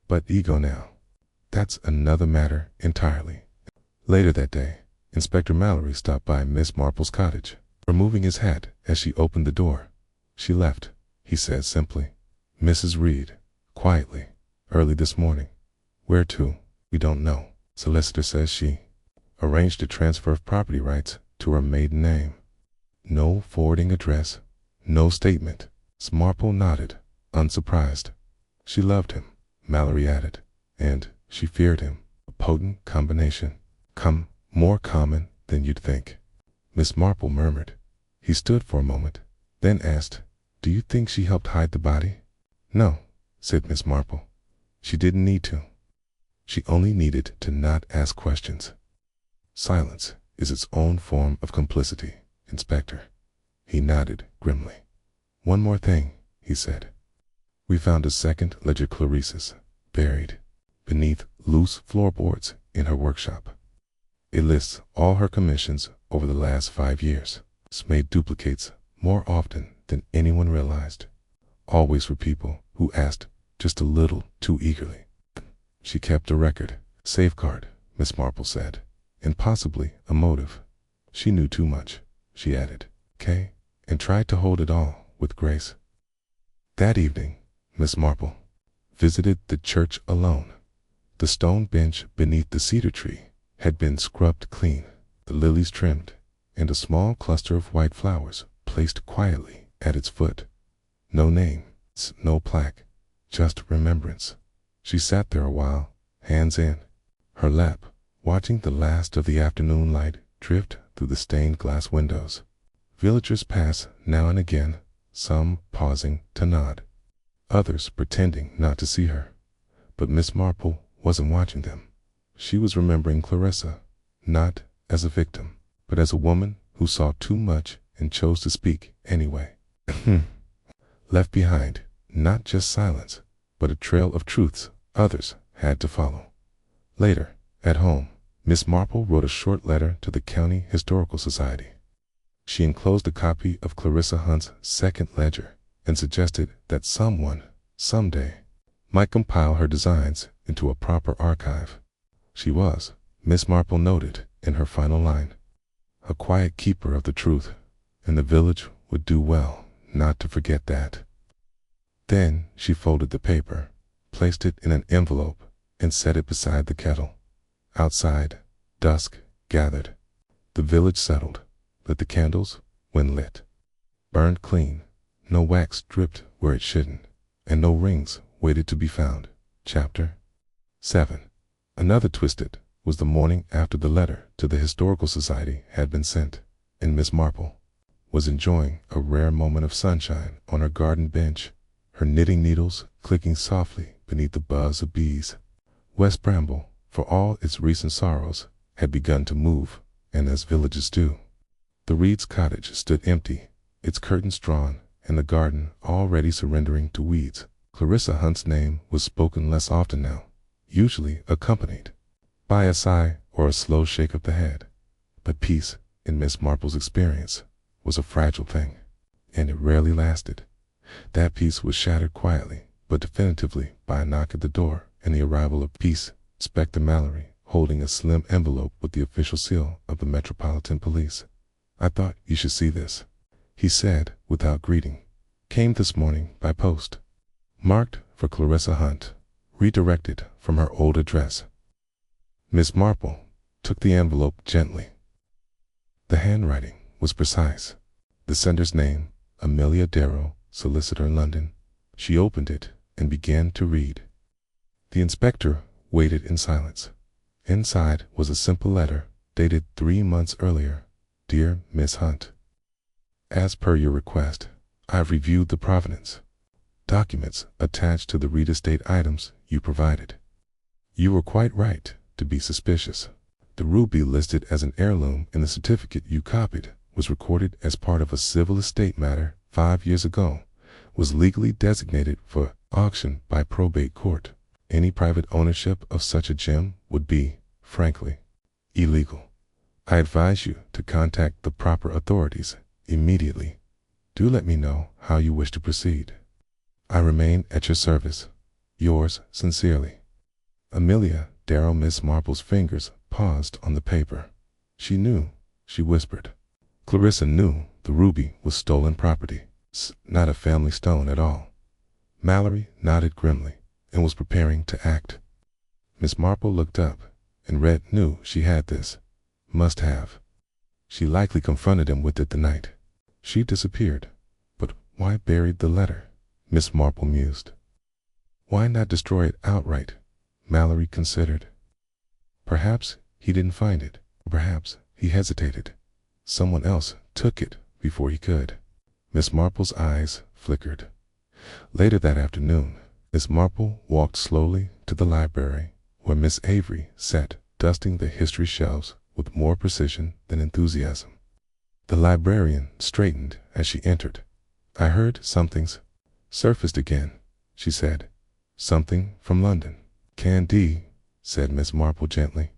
But ego now, that's another matter entirely. Later that day, Inspector Mallory stopped by Miss Marple's cottage, removing his hat as she opened the door. She left, he said simply. Mrs. Reed, quietly, early this morning. Where to? We don't know. Solicitor says she arranged a transfer of property rights to her maiden name. No forwarding address, no statement. Miss Marple nodded, unsurprised. She loved him, Mallory added, and she feared him. A potent combination. More common than you'd think. Miss Marple murmured. He stood for a moment, then asked, do you think she helped hide the body? No, said Miss Marple. She didn't need to. She only needed to not ask questions. Silence is its own form of complicity, Inspector. He nodded grimly. One more thing, he said. We found a second Ledger Clarice's, buried beneath loose floorboards in her workshop. It lists all her commissions over the last 5 years. It's made duplicates more often than anyone realized, always for people who asked just a little too eagerly. She kept a record, safeguard, Miss Marple said, and possibly a motive. She knew too much, she added, and tried to hold it all with grace. That evening, Miss Marple visited the church alone. The stone bench beneath the cedar tree had been scrubbed clean, the lilies trimmed, and a small cluster of white flowers placed quietly at its foot. No name, no plaque, just remembrance. She sat there a while, hands in her lap, watching the last of the afternoon light drift through the stained glass windows. Villagers passed now and again, some pausing to nod, others pretending not to see her. But Miss Marple wasn't watching them. She was remembering Clarissa, not as a victim, but as a woman who saw too much and chose to speak anyway. Left behind, not just silence, but a trail of truths others had to follow. Later, at home, Miss Marple wrote a short letter to the County Historical Society. She enclosed a copy of Clarissa Hunt's second ledger and suggested that someone, someday, might compile her designs into a proper archive. She was, Miss Marple noted in her final line, a quiet keeper of the truth, and the village would do well not to forget that. Then she folded the paper, placed it in an envelope, and set it beside the kettle. Outside, dusk gathered. The village settled, but the candles, when lit, burned clean. No wax dripped where it shouldn't, and no rings waited to be found. Chapter 7. Another twisted was the morning after the letter to the Historical Society had been sent, and Miss Marple was enjoying a rare moment of sunshine on her garden bench, her knitting needles clicking softly beneath the buzz of bees. West Bramble, for all its recent sorrows, had begun to move, and as villages do. The Reed's cottage stood empty, its curtains drawn, and the garden already surrendering to weeds. Clarissa Hunt's name was spoken less often now, usually accompanied by a sigh or a slow shake of the head. But peace, in Miss Marple's experience, was a fragile thing, and it rarely lasted. That peace was shattered quietly, but definitively, by a knock at the door and the arrival of Peace Inspector Mallory, holding a slim envelope with the official seal of the Metropolitan Police. I thought you should see this, he said without greeting. Came this morning by post. Marked for Clarissa Hunt, redirected from her old address. Miss Marple took the envelope gently. The handwriting was precise. The sender's name, Amelia Darrow, solicitor, London. She opened it and began to read. The inspector waited in silence. Inside was a simple letter, dated 3 months earlier. Dear Miss Hunt, as per your request, I have reviewed the provenance documents attached to the real estate items you provided. You were quite right to be suspicious. The ruby listed as an heirloom in the certificate you copied was recorded as part of a civil estate matter 5 years ago, was legally designated for auction by probate court. Any private ownership of such a gem would be, frankly, illegal. I advise you to contact the proper authorities immediately. Do let me know how you wish to proceed. I remain at your service. Yours sincerely, Amelia Darrow. Miss Marple's fingers paused on the paper. She knew, she whispered. Clarissa knew the ruby was stolen property, not a family stone at all. Mallory nodded grimly and was preparing to act. Miss Marple looked up and knew she had this. Must have. She likely confronted him with it the night she disappeared. But why buried the letter? Miss Marple mused. Why not destroy it outright? Mallory considered. Perhaps he didn't find it. Perhaps he hesitated. Someone else took it before he could. Miss Marple's eyes flickered. Later that afternoon, Miss Marple walked slowly to the library, where Miss Avery sat dusting the history shelves with more precision than enthusiasm. The librarian straightened as she entered. I heard something's surfaced again, she said. Something from London. Candie, said Miss Marple gently.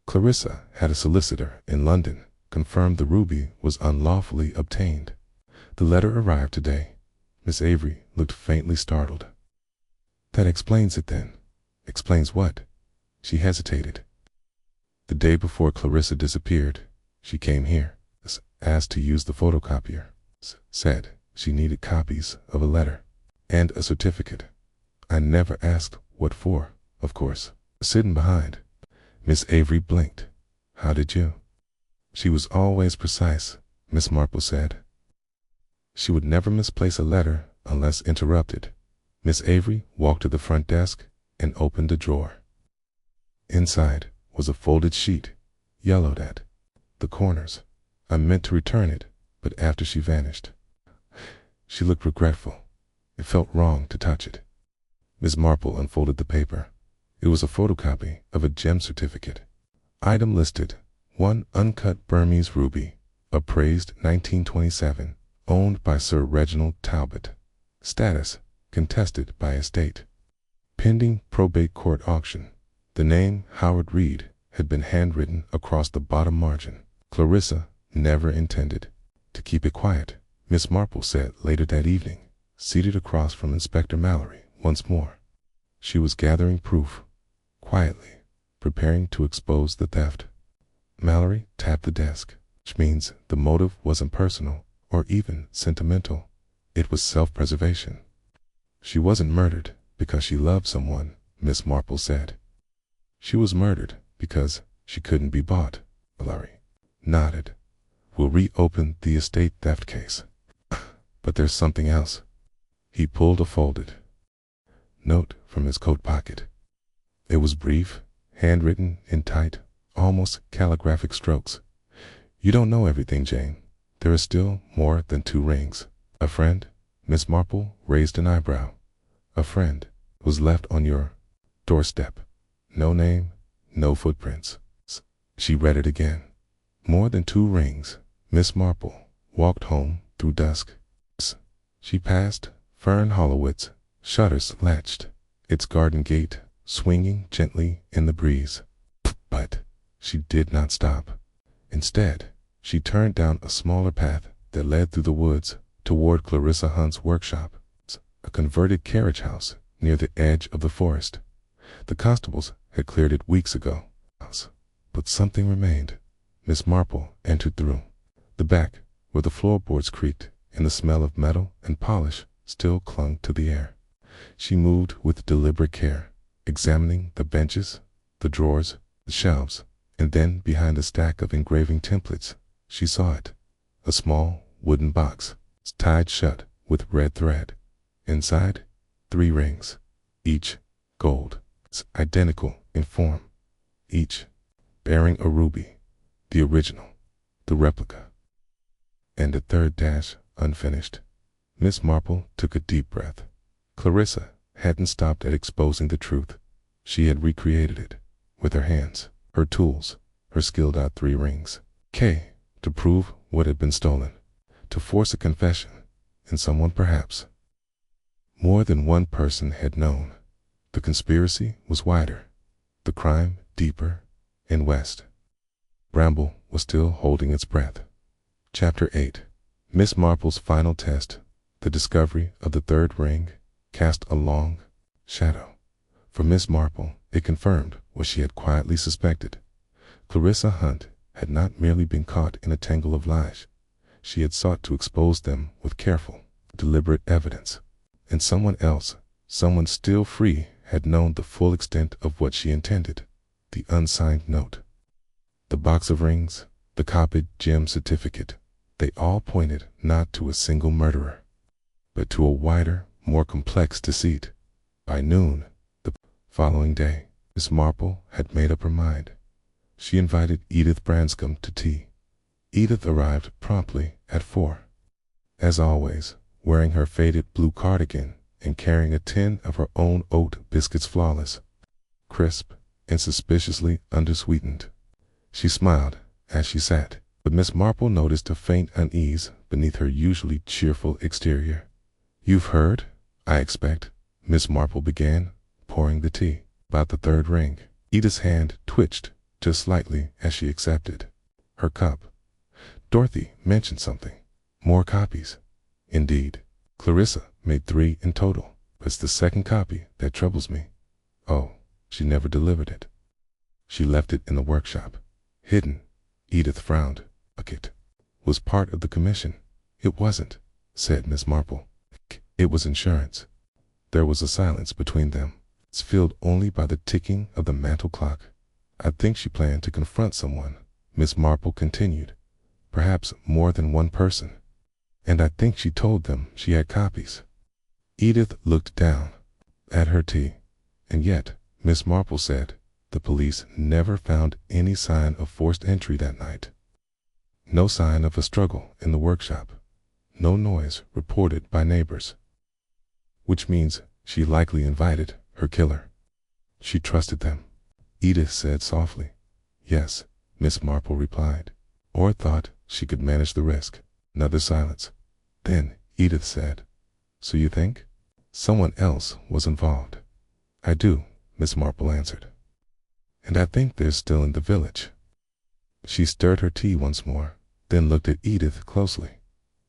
Clarissa had a solicitor in London confirmed the ruby was unlawfully obtained. The letter arrived today. Miss Avery looked faintly startled. That explains it then. Explains what? She hesitated. The day before Clarissa disappeared, she came here, asked to use the photocopier, said she needed copies of a letter and a certificate. I never asked what for, of course. Sitting behind. Miss Avery blinked. How did you? She was always precise, Miss Marple said. She would never misplace a letter unless interrupted. Miss Avery walked to the front desk and opened a drawer. Inside was a folded sheet, yellowed at the corners. I meant to return it, but after she vanished. She looked regretful. It felt wrong to touch it. Miss Marple unfolded the paper. It was a photocopy of a gem certificate. Item listed: 1 uncut Burmese ruby, appraised 1927, owned by Sir Reginald Talbot. Status: contested by estate. Pending probate court auction. The name Howard Reed had been handwritten across the bottom margin. Clarissa never intended to keep it quiet, Miss Marple said later that evening, seated across from Inspector Mallory once more. She was gathering proof, quietly, preparing to expose the theft. Mallory tapped the desk, which means the motive wasn't personal or even sentimental. It was self-preservation. She wasn't murdered because she loved someone, Miss Marple said. She was murdered because she couldn't be bought. Mallory nodded. We'll reopen the estate theft case. But there's something else. He pulled a folded note from his coat pocket. It was brief, handwritten in tight, almost calligraphic strokes. You don't know everything, Jane. There is still more than 2 rings. A friend, Miss Marple raised an eyebrow. A friend was left on your doorstep. No name, no footprints. She read it again. More than 2 rings. Miss Marple walked home through dusk. She passed Fern Hollowitz, shutters latched, its garden gate swinging gently in the breeze. But she did not stop. Instead, she turned down a smaller path that led through the woods toward Clarissa Hunt's workshop, a converted carriage house near the edge of the forest. The constables had cleared it weeks ago, but something remained. Miss Marple entered through the back, where the floorboards creaked and the smell of metal and polish still clung to the air. She moved with deliberate care, examining the benches, the drawers, the shelves. And then behind a stack of engraving templates, she saw it. A small wooden box, tied shut with red thread. Inside, 3 rings, each gold, identical in form, each bearing a ruby, the original, the replica, and a third dash unfinished. Miss Marple took a deep breath. Clarissa hadn't stopped at exposing the truth. She had recreated it with her hands, her tools, her skilled out 3 rings. To prove what had been stolen, to force a confession, and someone perhaps more than one person had known. The conspiracy was wider, the crime deeper, and West Bramble was still holding its breath. Chapter 8. Miss Marple's final test. The discovery of the 3rd ring cast a long shadow. For Miss Marple, it confirmed what she had quietly suspected. Clarissa Hunt had not merely been caught in a tangle of lies. She had sought to expose them with careful, deliberate evidence. And someone else, someone still free, had known the full extent of what she intended. The unsigned note, the box of rings, the copied gem certificate, they all pointed not to a single murderer, but to a wider, more complex deceit. By noon, the following day, Miss Marple had made up her mind. She invited Edith Branscombe to tea. Edith arrived promptly at 4. As always, wearing her faded blue cardigan and carrying a tin of her own oat biscuits, flawless, crisp, and suspiciously undersweetened. She smiled as she sat, but Miss Marple noticed a faint unease beneath her usually cheerful exterior. "You've heard, I expect," Miss Marple began, pouring the tea. "About the 3rd ring." Edith's hand twitched just slightly as she accepted her cup. "Dorothy mentioned something. More copies." "Indeed. Clarissa made 3 in total, but it's the 2nd copy that troubles me." "Oh, she never delivered it. She left it in the workshop, hidden." Edith frowned. "It was part of the commission." "It wasn't," said Miss Marple. "It was insurance." There was a silence between them. It's filled only by the ticking of the mantel clock. "I think she planned to confront someone," Miss Marple continued. "Perhaps more than one person. And I think she told them she had copies." Edith looked down at her tea. "And yet," Miss Marple said, "the police never found any sign of forced entry that night. No sign of a struggle in the workshop. No noise reported by neighbors. Which means she likely invited her killer. She trusted them." Edith said softly. "Yes," Miss Marple replied, "or thought she could manage the risk." Another silence. Then Edith said, "So you think someone else was involved?" "I do," Miss Marple answered. "And I think they're still in the village." She stirred her tea once more, then looked at Edith closely.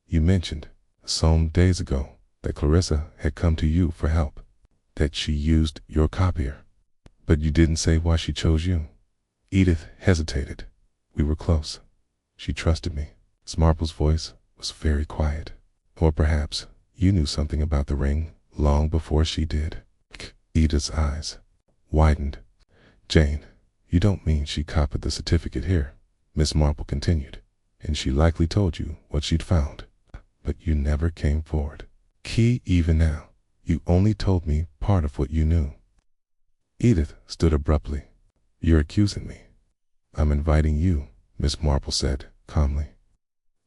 "You mentioned some days ago that Clarissa had come to you for help, that she used your copier. But you didn't say why she chose you." Edith hesitated. "We were close. She trusted me." Miss Marple's voice was very quiet. "Or perhaps you knew something about the ring long before she did." Edith's eyes widened. "Jane, you don't mean she copied the certificate here?" Miss Marple continued. "And she likely told you what she'd found. But you never came forward. Even now, you only told me part of what you knew." Edith stood abruptly. "You're accusing me." "I'm inviting you," Miss Marple said calmly,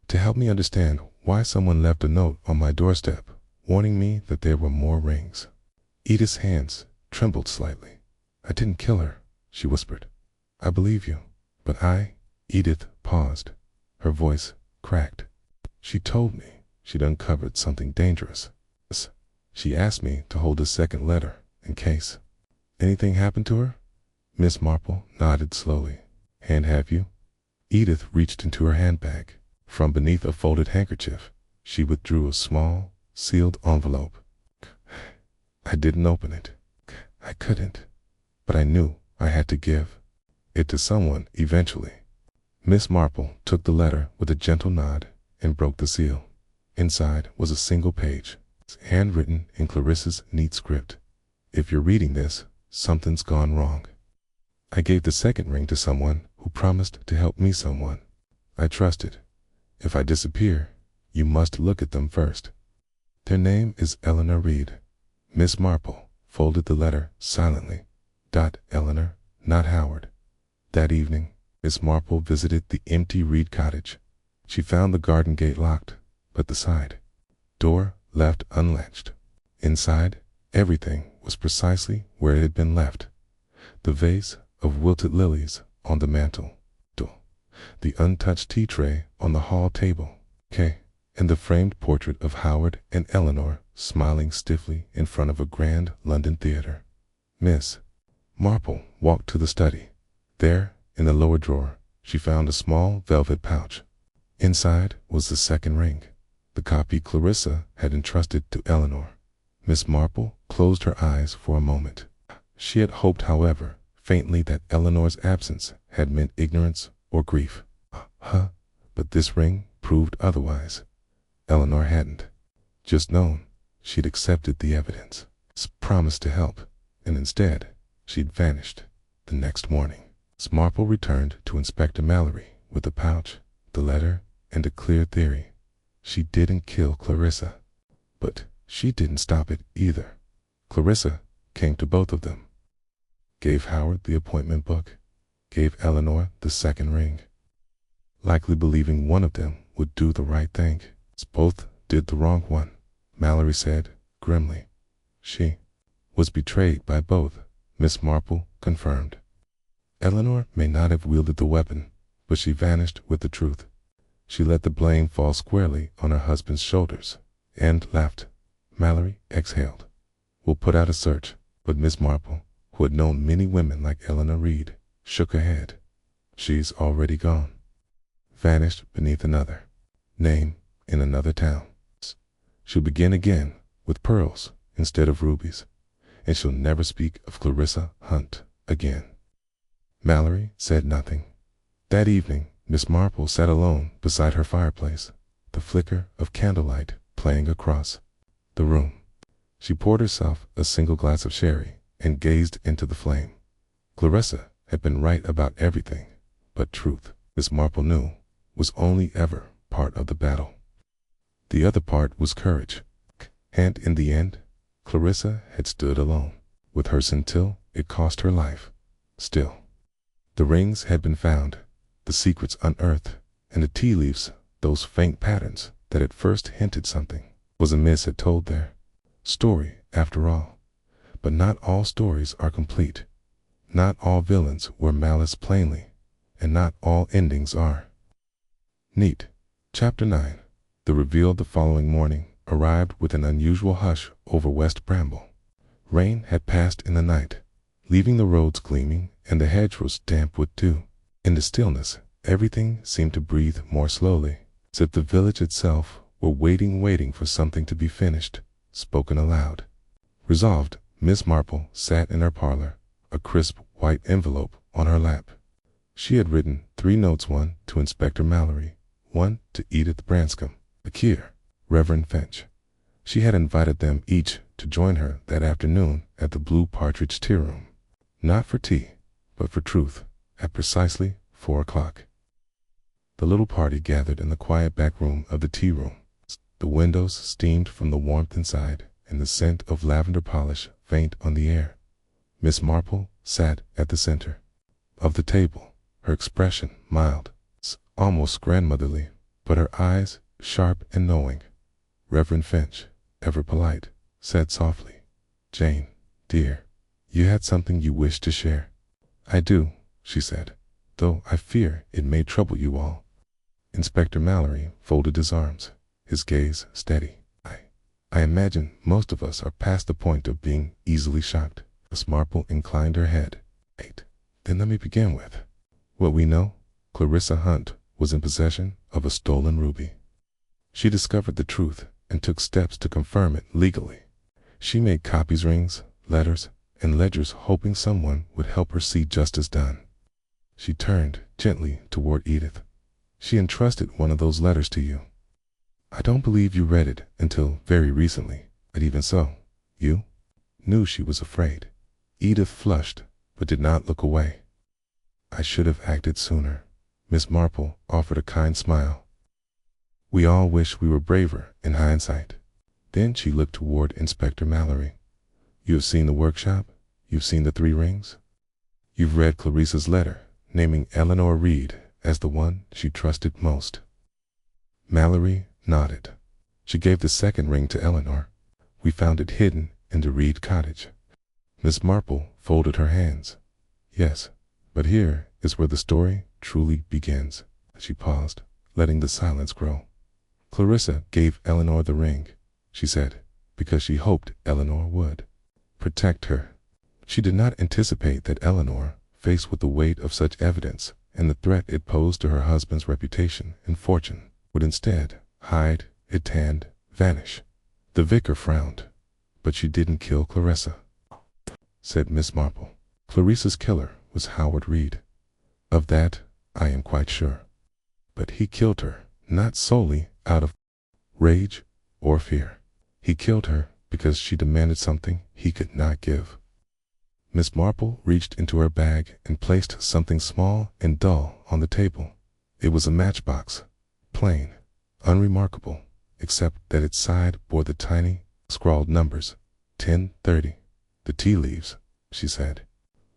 "to help me understand why someone left a note on my doorstep warning me that there were more rings." Edith's hands trembled slightly. "I didn't kill her," she whispered. "I believe you. But Edith paused. Her voice cracked. "She told me she'd uncovered something dangerous. She asked me to hold a 2nd letter in case anything happened to her." Miss Marple nodded slowly. "And have you?" Edith reached into her handbag. From beneath a folded handkerchief, she withdrew a small, sealed envelope. "I didn't open it. I couldn't. But I knew I had to give it to someone eventually." Miss Marple took the letter with a gentle nod and broke the seal. Inside was a single page, handwritten in Clarissa's neat script. "If you're reading this, something's gone wrong. I gave the 2nd ring to someone who who promised to help me someone I trusted. If I disappear, you must look at them first. Their name is Eleanor Reed. Miss Marple folded the letter silently. Eleanor, not Howard. That evening, Miss Marple visited the empty Reed cottage. She found the garden gate locked, but the side door left unlatched. Inside, everything was precisely where it had been left. The vase of wilted lilies on the mantel, the untouched tea tray on the hall table, and the framed portrait of Howard and Eleanor smiling stiffly in front of a grand London theater. Miss Marple walked to the study. There, in the lower drawer, she found a small velvet pouch. Inside was the second ring, the copy Clarissa had entrusted to Eleanor. Miss Marple closed her eyes for a moment. She had hoped, however, faintly, that Eleanor's absence had meant ignorance or grief. But this ring proved otherwise. Eleanor hadn't just known, she'd accepted the evidence, promised to help, and instead, she'd vanished. The next morning, Miss Marple returned to Inspector Mallory with the pouch, the letter, and a clear theory. She didn't kill Clarissa. But she didn't stop it either. Clarissa came to both of them, gave Howard the appointment book, gave Eleanor the second ring, likely believing one of them would do the right thing. Both did the wrong one, Mallory said grimly. She was betrayed by both, Miss Marple confirmed. Eleanor may not have wielded the weapon, but she vanished with the truth. She let the blame fall squarely on her husband's shoulders and laughed. Mallory exhaled. We'll put out a search, but Miss Marple, who had known many women like Eleanor Reed, shook her head. She's already gone. Vanished beneath another name in another town. She'll begin again with pearls instead of rubies, and she'll never speak of Clarissa Hunt again. Mallory said nothing. That evening, Miss Marple sat alone beside her fireplace, the flicker of candlelight playing across the room. She poured herself a single glass of sherry and gazed into the flame. Clarissa had been right about everything, but truth, Miss Marple knew, was only ever part of the battle. The other part was courage, and in the end, Clarissa had stood alone with her until it cost her life. Still, the rings had been found, the secrets unearthed, and the tea leaves, those faint patterns that at first hinted something was amiss, had told their story after all. But not all stories are complete. Not all villains wear malice plainly, and not all endings are neat. Chapter 9. The reveal the following morning arrived with an unusual hush over West Bramble. Rain had passed in the night, leaving the roads gleaming and the hedgerows damp with dew. In the stillness, everything seemed to breathe more slowly, as if the village itself were waiting for something to be finished, spoken aloud. Resolved, Miss Marple sat in her parlor, a crisp white envelope on her lap. She had written 3 notes, one to Inspector Mallory, one to Edith Branscombe, a Keir, Reverend Finch. She had invited them each to join her that afternoon at the Blue Partridge Tea Room, not for tea, but for truth, at precisely 4 o'clock. The little party gathered in the quiet back room of the tea room. The windows steamed from the warmth inside, and the scent of lavender polish faint on the air. Miss Marple sat at the center of the table, her expression mild, almost grandmotherly, but her eyes sharp and knowing. Reverend Finch, ever polite, said softly, "Jane, dear, you had something you wished to share." "I do," she said, "though I fear it may trouble you all." Inspector Mallory folded his arms, his gaze steady. I imagine most of us are past the point of being easily shocked." Miss Marple inclined her head. Then let me begin with what we know. Clarissa Hunt was in possession of a stolen ruby. She discovered the truth and took steps to confirm it legally. She made copies, rings, letters, and ledgers, hoping someone would help her see justice done. She turned gently toward Edith. "She entrusted one of those letters to you. I don't believe you read it until very recently, but even so, you knew she was afraid." Edith flushed, but did not look away. I should have acted sooner." Miss Marple offered a kind smile. "We all wish we were braver in hindsight." Then she looked toward Inspector Mallory. "You have seen the workshop? You've seen the 3 rings? You've read Clarissa's letter, naming Eleanor Reed as the one she trusted most?" Mallory nodded. "She gave the 2nd ring to Eleanor. We found it hidden in the Reed cottage." Miss Marple folded her hands. "Yes, but here is where the story truly begins." She paused, letting the silence grow. "Clarissa gave Eleanor the ring," she said, "because she hoped Eleanor would protect her. She did not anticipate that Eleanor, faced with the weight of such evidence and the threat it posed to her husband's reputation and fortune, would instead hide, attend, vanish." The vicar frowned. "But she didn't kill Clarissa," said Miss Marple. "Clarissa's killer was Howard Reed. Of that I am quite sure. But he killed her not solely out of rage or fear. He killed her because she demanded something he could not give." Miss Marple reached into her bag and placed something small and dull on the table. It was a matchbox, plain, unremarkable, except that its side bore the tiny, scrawled numbers, 10:30. "The tea leaves," she said.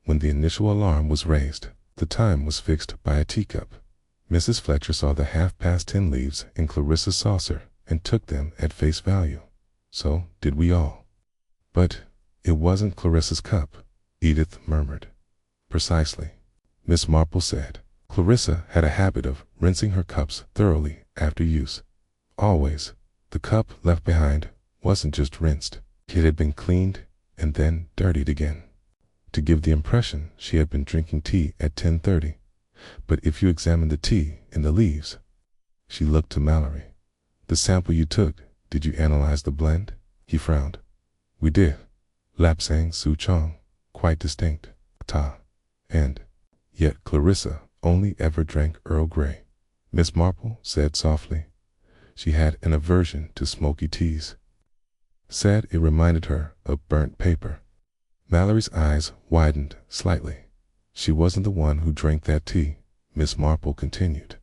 When the initial alarm was raised, the time was fixed by a teacup. Mrs. Fletcher saw the 10:30 leaves in Clarissa's saucer and took them at face value. So did we all. "But it wasn't Clarissa's cup," Edith murmured. "Precisely," Miss Marple said. "Clarissa had a habit of rinsing her cups thoroughly after use. Always. The cup left behind wasn't just rinsed. It had been cleaned and then dirtied again, to give the impression she had been drinking tea at 10:30. But if you examine the tea in the leaves—" She looked to Mallory. "The sample you took, did you analyze the blend?" He frowned. "We did. Lapsang Souchong, quite distinct. Ta. And yet Clarissa only ever drank Earl Grey," Miss Marple said softly. She had an aversion to smoky teas. Said it reminded her of burnt paper. Mallory's eyes widened slightly. "She wasn't the one who drank that tea," Miss Marple continued.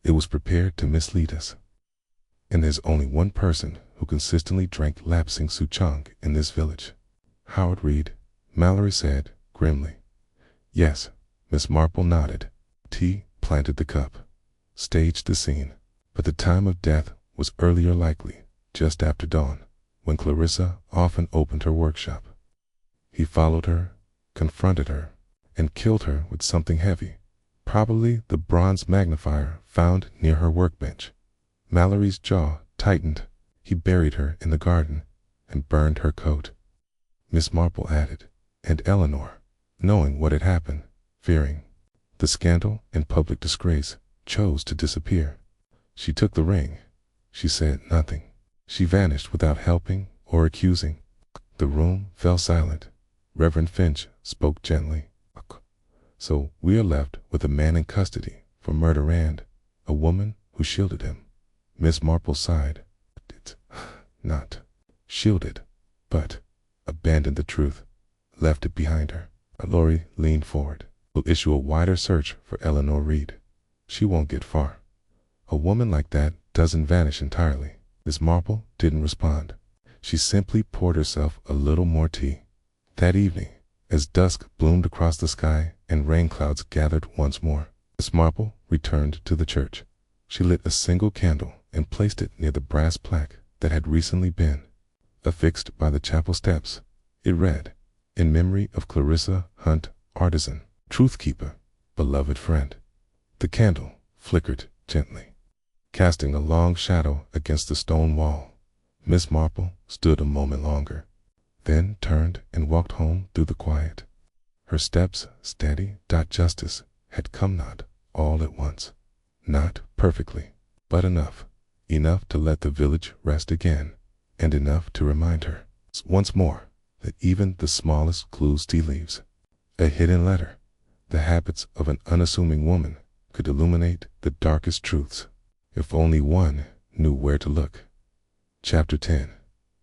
"It was prepared to mislead us. And there's only one person who consistently drank Lapsang Souchong in this village." "Howard Reed," Mallory said grimly. "Yes," Miss Marple nodded. "Tea planted the cup, staged the scene. But the time of death was earlier, likely just after dawn, when Clarissa often opened her workshop. He followed her, confronted her, and killed her with something heavy, probably the bronze magnifier found near her workbench." Mallory's jaw tightened. "He buried her in the garden and burned her coat," Miss Marple added. "And Eleanor, knowing what had happened, fearing the scandal and public disgrace, chose to disappear. She took the ring. She said nothing. She vanished without helping or accusing." The room fell silent. Reverend Finch spoke gently. "So we are left with a man in custody for murder and a woman who shielded him." Miss Marple sighed. "It's not shielded, but abandoned the truth, left it behind her." Mallory leaned forward. "We'll issue a wider search for Eleanor Reed. She won't get far. A woman like that doesn't vanish entirely." Miss Marple didn't respond. She simply poured herself a little more tea. That evening, as dusk bloomed across the sky and rain clouds gathered once more, Miss Marple returned to the church. She lit a single candle and placed it near the brass plaque that had recently been affixed by the chapel steps. It read, "In memory of Clarissa Hunt, artisan, truth-keeper, beloved friend." The candle flickered gently, casting a long shadow against the stone wall. Miss Marple stood a moment longer, then turned and walked home through the quiet. Her steps steady. Justice had come not all at once, not perfectly, but enough to let the village rest again, and enough to remind her once more that even the smallest clues, tea leaves, a hidden letter, the habits of an unassuming woman, could illuminate the darkest truths, if only one knew where to look. Chapter 10.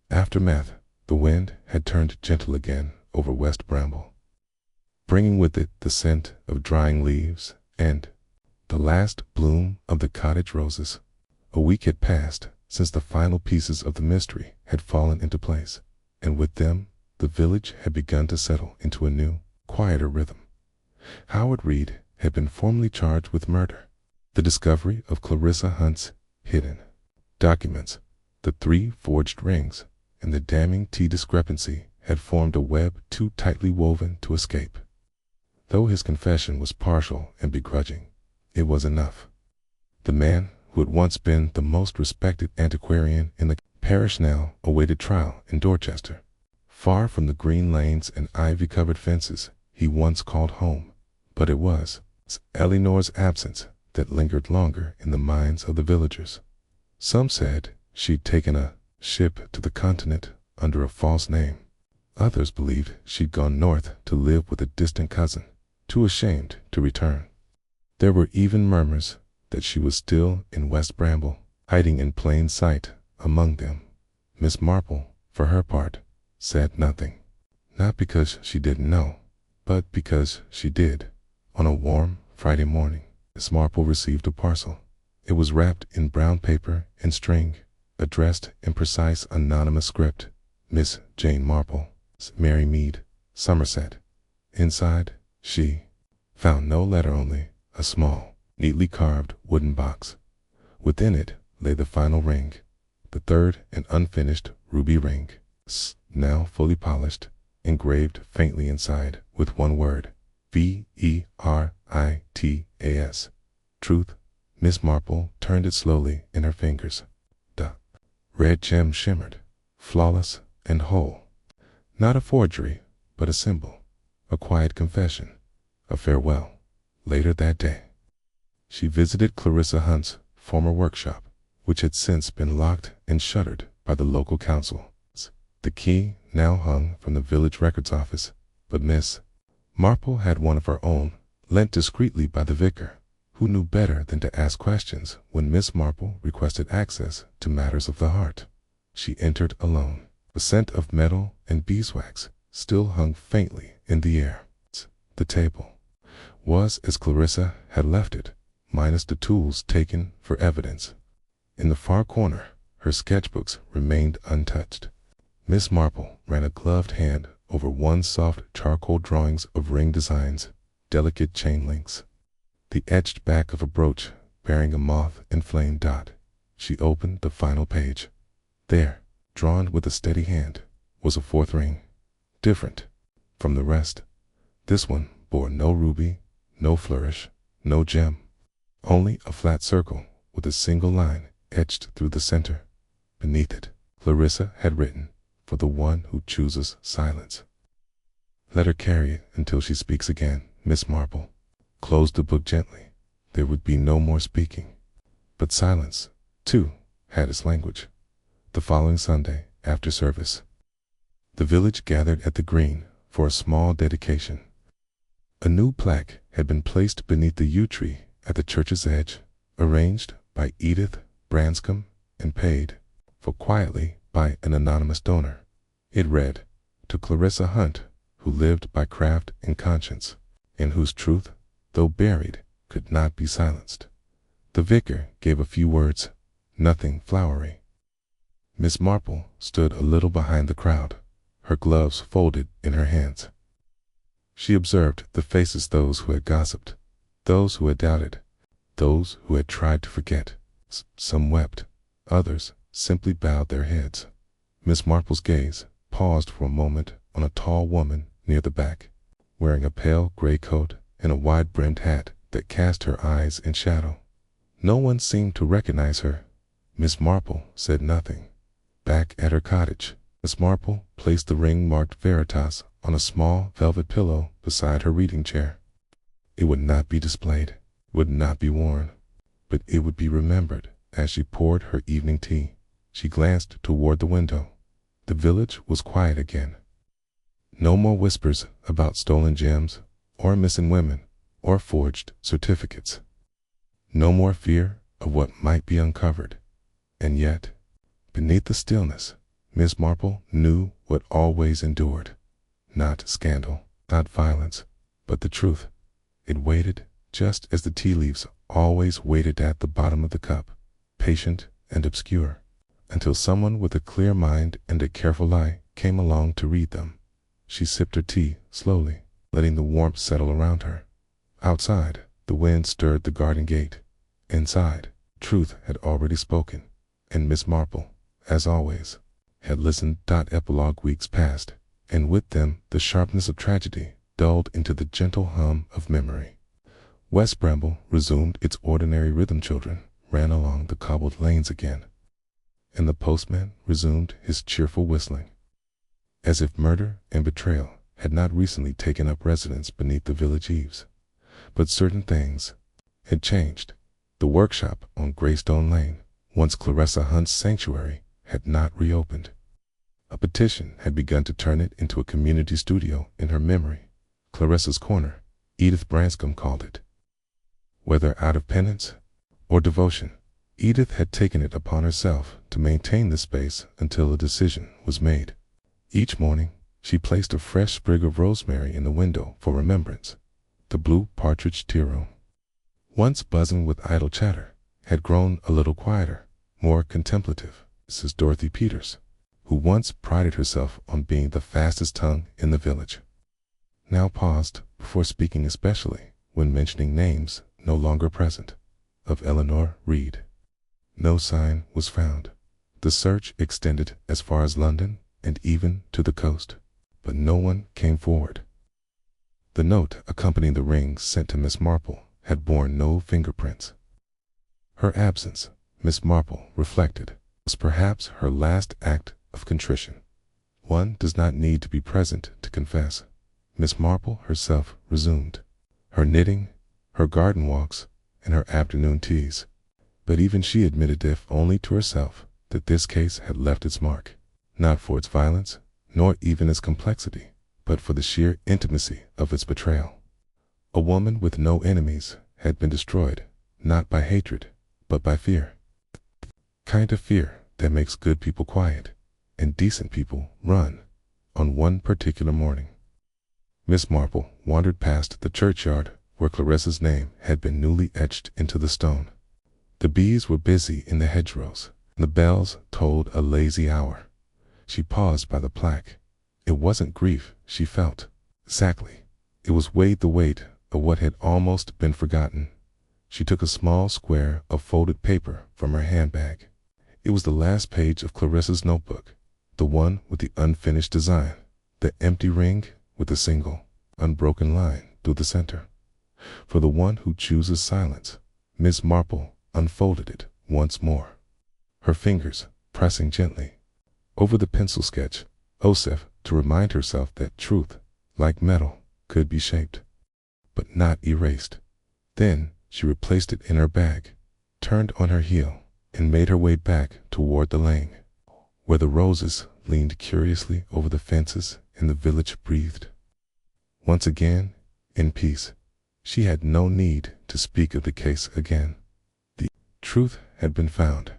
Aftermath. The wind had turned gentle again over West Bramble. bringing with it the scent of drying leaves and the last bloom of the cottage roses. A week had passed since the final pieces of the mystery had fallen into place, and with them the village had begun to settle into a new, quieter rhythm. Howard Reed had been formally charged with murder. The discovery of Clarissa Hunt's hidden documents, the 3 forged rings, and the damning tea discrepancy had formed a web too tightly woven to escape. Though his confession was partial and begrudging, it was enough. The man who had once been the most respected antiquarian in the parish now awaited trial in Dorchester. Far from the green lanes and ivy-covered fences he once called home, but it was Eleanor's absence that lingered longer in the minds of the villagers. Some said she'd taken a ship to the continent under a false name. Others believed she'd gone north to live with a distant cousin, too ashamed to return. There were even murmurs that she was still in West Bramble, hiding in plain sight among them. Miss Marple, for her part, said nothing, not because she didn't know, but because she did. On a warm Friday morning, Miss Marple received a parcel. It was wrapped in brown paper and string, addressed in precise anonymous script, Miss Jane Marple, Mary Mead, Somerset. Inside, she found no letter, only a small, neatly carved wooden box. Within it lay the final ring, the third and unfinished ruby ring, now fully polished, engraved faintly inside with one word, Veritas, truth. Miss Marple turned it slowly in her fingers. The red gem shimmered, flawless and whole. Not a forgery, but a symbol, a quiet confession, a farewell. Later that day, she visited Clarissa Hunt's former workshop, which had since been locked and shuttered by the local council. The key now hung from the village records office, but Miss Marple had one of her own, lent discreetly by the vicar, who knew better than to ask questions when Miss Marple requested access to matters of the heart. She entered alone. The scent of metal and beeswax still hung faintly in the air. The table was as Clarissa had left it, minus the tools taken for evidence. In the far corner, her sketchbooks remained untouched. Miss Marple ran a gloved hand over one soft charcoal drawings of ring designs, delicate chain links, the etched back of a brooch bearing a moth-inflamed dot. She opened the final page. There, drawn with a steady hand, was a 4th ring, different from the rest. This one bore no ruby, no flourish, no gem, only a flat circle with a single line etched through the center. Beneath it, Clarissa had written, "For the one who chooses silence." Let her carry it until she speaks again. Miss Marple closed the book gently. There would be no more speaking. But silence, too, had its language. The following Sunday, after service, the village gathered at the green for a small dedication. A new plaque had been placed beneath the yew tree at the church's edge, arranged by Edith Branscombe and paid for quietly by an anonymous donor. It read, "To Clarissa Hunt, who lived by craft and conscience, and whose truth, though buried, could not be silenced." The vicar gave a few words, nothing flowery. Miss Marple stood a little behind the crowd, her gloves folded in her hands. She observed the faces, those who had gossiped, those who had doubted, those who had tried to forget. Some wept, others simply bowed their heads. Miss Marple's gaze paused for a moment on a tall woman near the back, wearing a pale gray coat and a wide-brimmed hat that cast her eyes in shadow. No one seemed to recognize her. Miss Marple said nothing. Back at her cottage, Miss Marple placed the ring marked Veritas on a small velvet pillow beside her reading chair. It would not be displayed, would not be worn, but it would be remembered. As she poured her evening tea, she glanced toward the window. The village was quiet again. No more whispers about stolen gems, or missing women, or forged certificates. No more fear of what might be uncovered. And yet, beneath the stillness, Miss Marple knew what always endured. Not scandal, not violence, But the truth, it waited, just as the tea leaves always waited at the bottom of the cup, patient and obscure, until someone with a clear mind and a careful eye came along to read them. She sipped her tea slowly, letting the warmth settle around her. Outside, the wind stirred the garden gate. Inside, truth had already spoken, and Miss Marple, as always, had listened. Epilogue. Weeks passed, and with them the sharpness of tragedy dulled into the gentle hum of memory. West Bramble resumed its ordinary rhythm. Children ran along the cobbled lanes again, and the postman resumed his cheerful whistling, as if murder and betrayal had not recently taken up residence beneath the village eaves. But certain things had changed. The workshop on Greystone Lane, once Clarissa Hunt's sanctuary, had not reopened. A petition had begun to turn it into a community studio in her memory. Clarissa's Corner, Edith Branscombe called it. Whether out of penance or devotion, Edith had taken it upon herself to maintain the space until a decision was made. Each morning, she placed a fresh sprig of rosemary in the window for remembrance. The blue partridge tea room, once buzzing with idle chatter, had grown a little quieter, more contemplative. Mrs. Dorothy Peters, who once prided herself on being the fastest tongue in the village, now paused before speaking, especially when mentioning names no longer present, of Eleanor Reed. No sign was found. The search extended as far as London and even to the coast, but no one came forward. The note accompanying the rings sent to Miss Marple had borne no fingerprints. Her absence, Miss Marple reflected, was perhaps her last act of contrition. One does not need to be present to confess. Miss Marple herself resumed her knitting, her garden walks, and her afternoon teas. But even she admitted, if only to herself, that this case had left its mark, not for its violence, nor even its complexity, but for the sheer intimacy of its betrayal. A woman with no enemies had been destroyed, not by hatred, but by fear. Kind of fear that makes good people quiet, and decent people run. On one particular morning, Miss Marple wandered past the churchyard where Clarissa's name had been newly etched into the stone. The bees were busy in the hedgerows, and the bells tolled a lazy hour. She paused by the plaque. It wasn't grief she felt, exactly. It was the weight of what had almost been forgotten. She took a small square of folded paper from her handbag. It was the last page of Clarissa's notebook, the one with the unfinished design, the empty ring with a single, unbroken line through the center. For the one who chooses silence. Miss Marple unfolded it once more, her fingers pressing gently over the pencil sketch, Osef, to remind herself that truth, like metal, could be shaped, but not erased. Then she replaced it in her bag, turned on her heel, and made her way back toward the lane, where the roses leaned curiously over the fences and the village breathed. Once again, in peace, she had no need to speak of the case again. The truth had been found,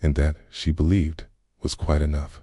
and that, she believed, was quite enough.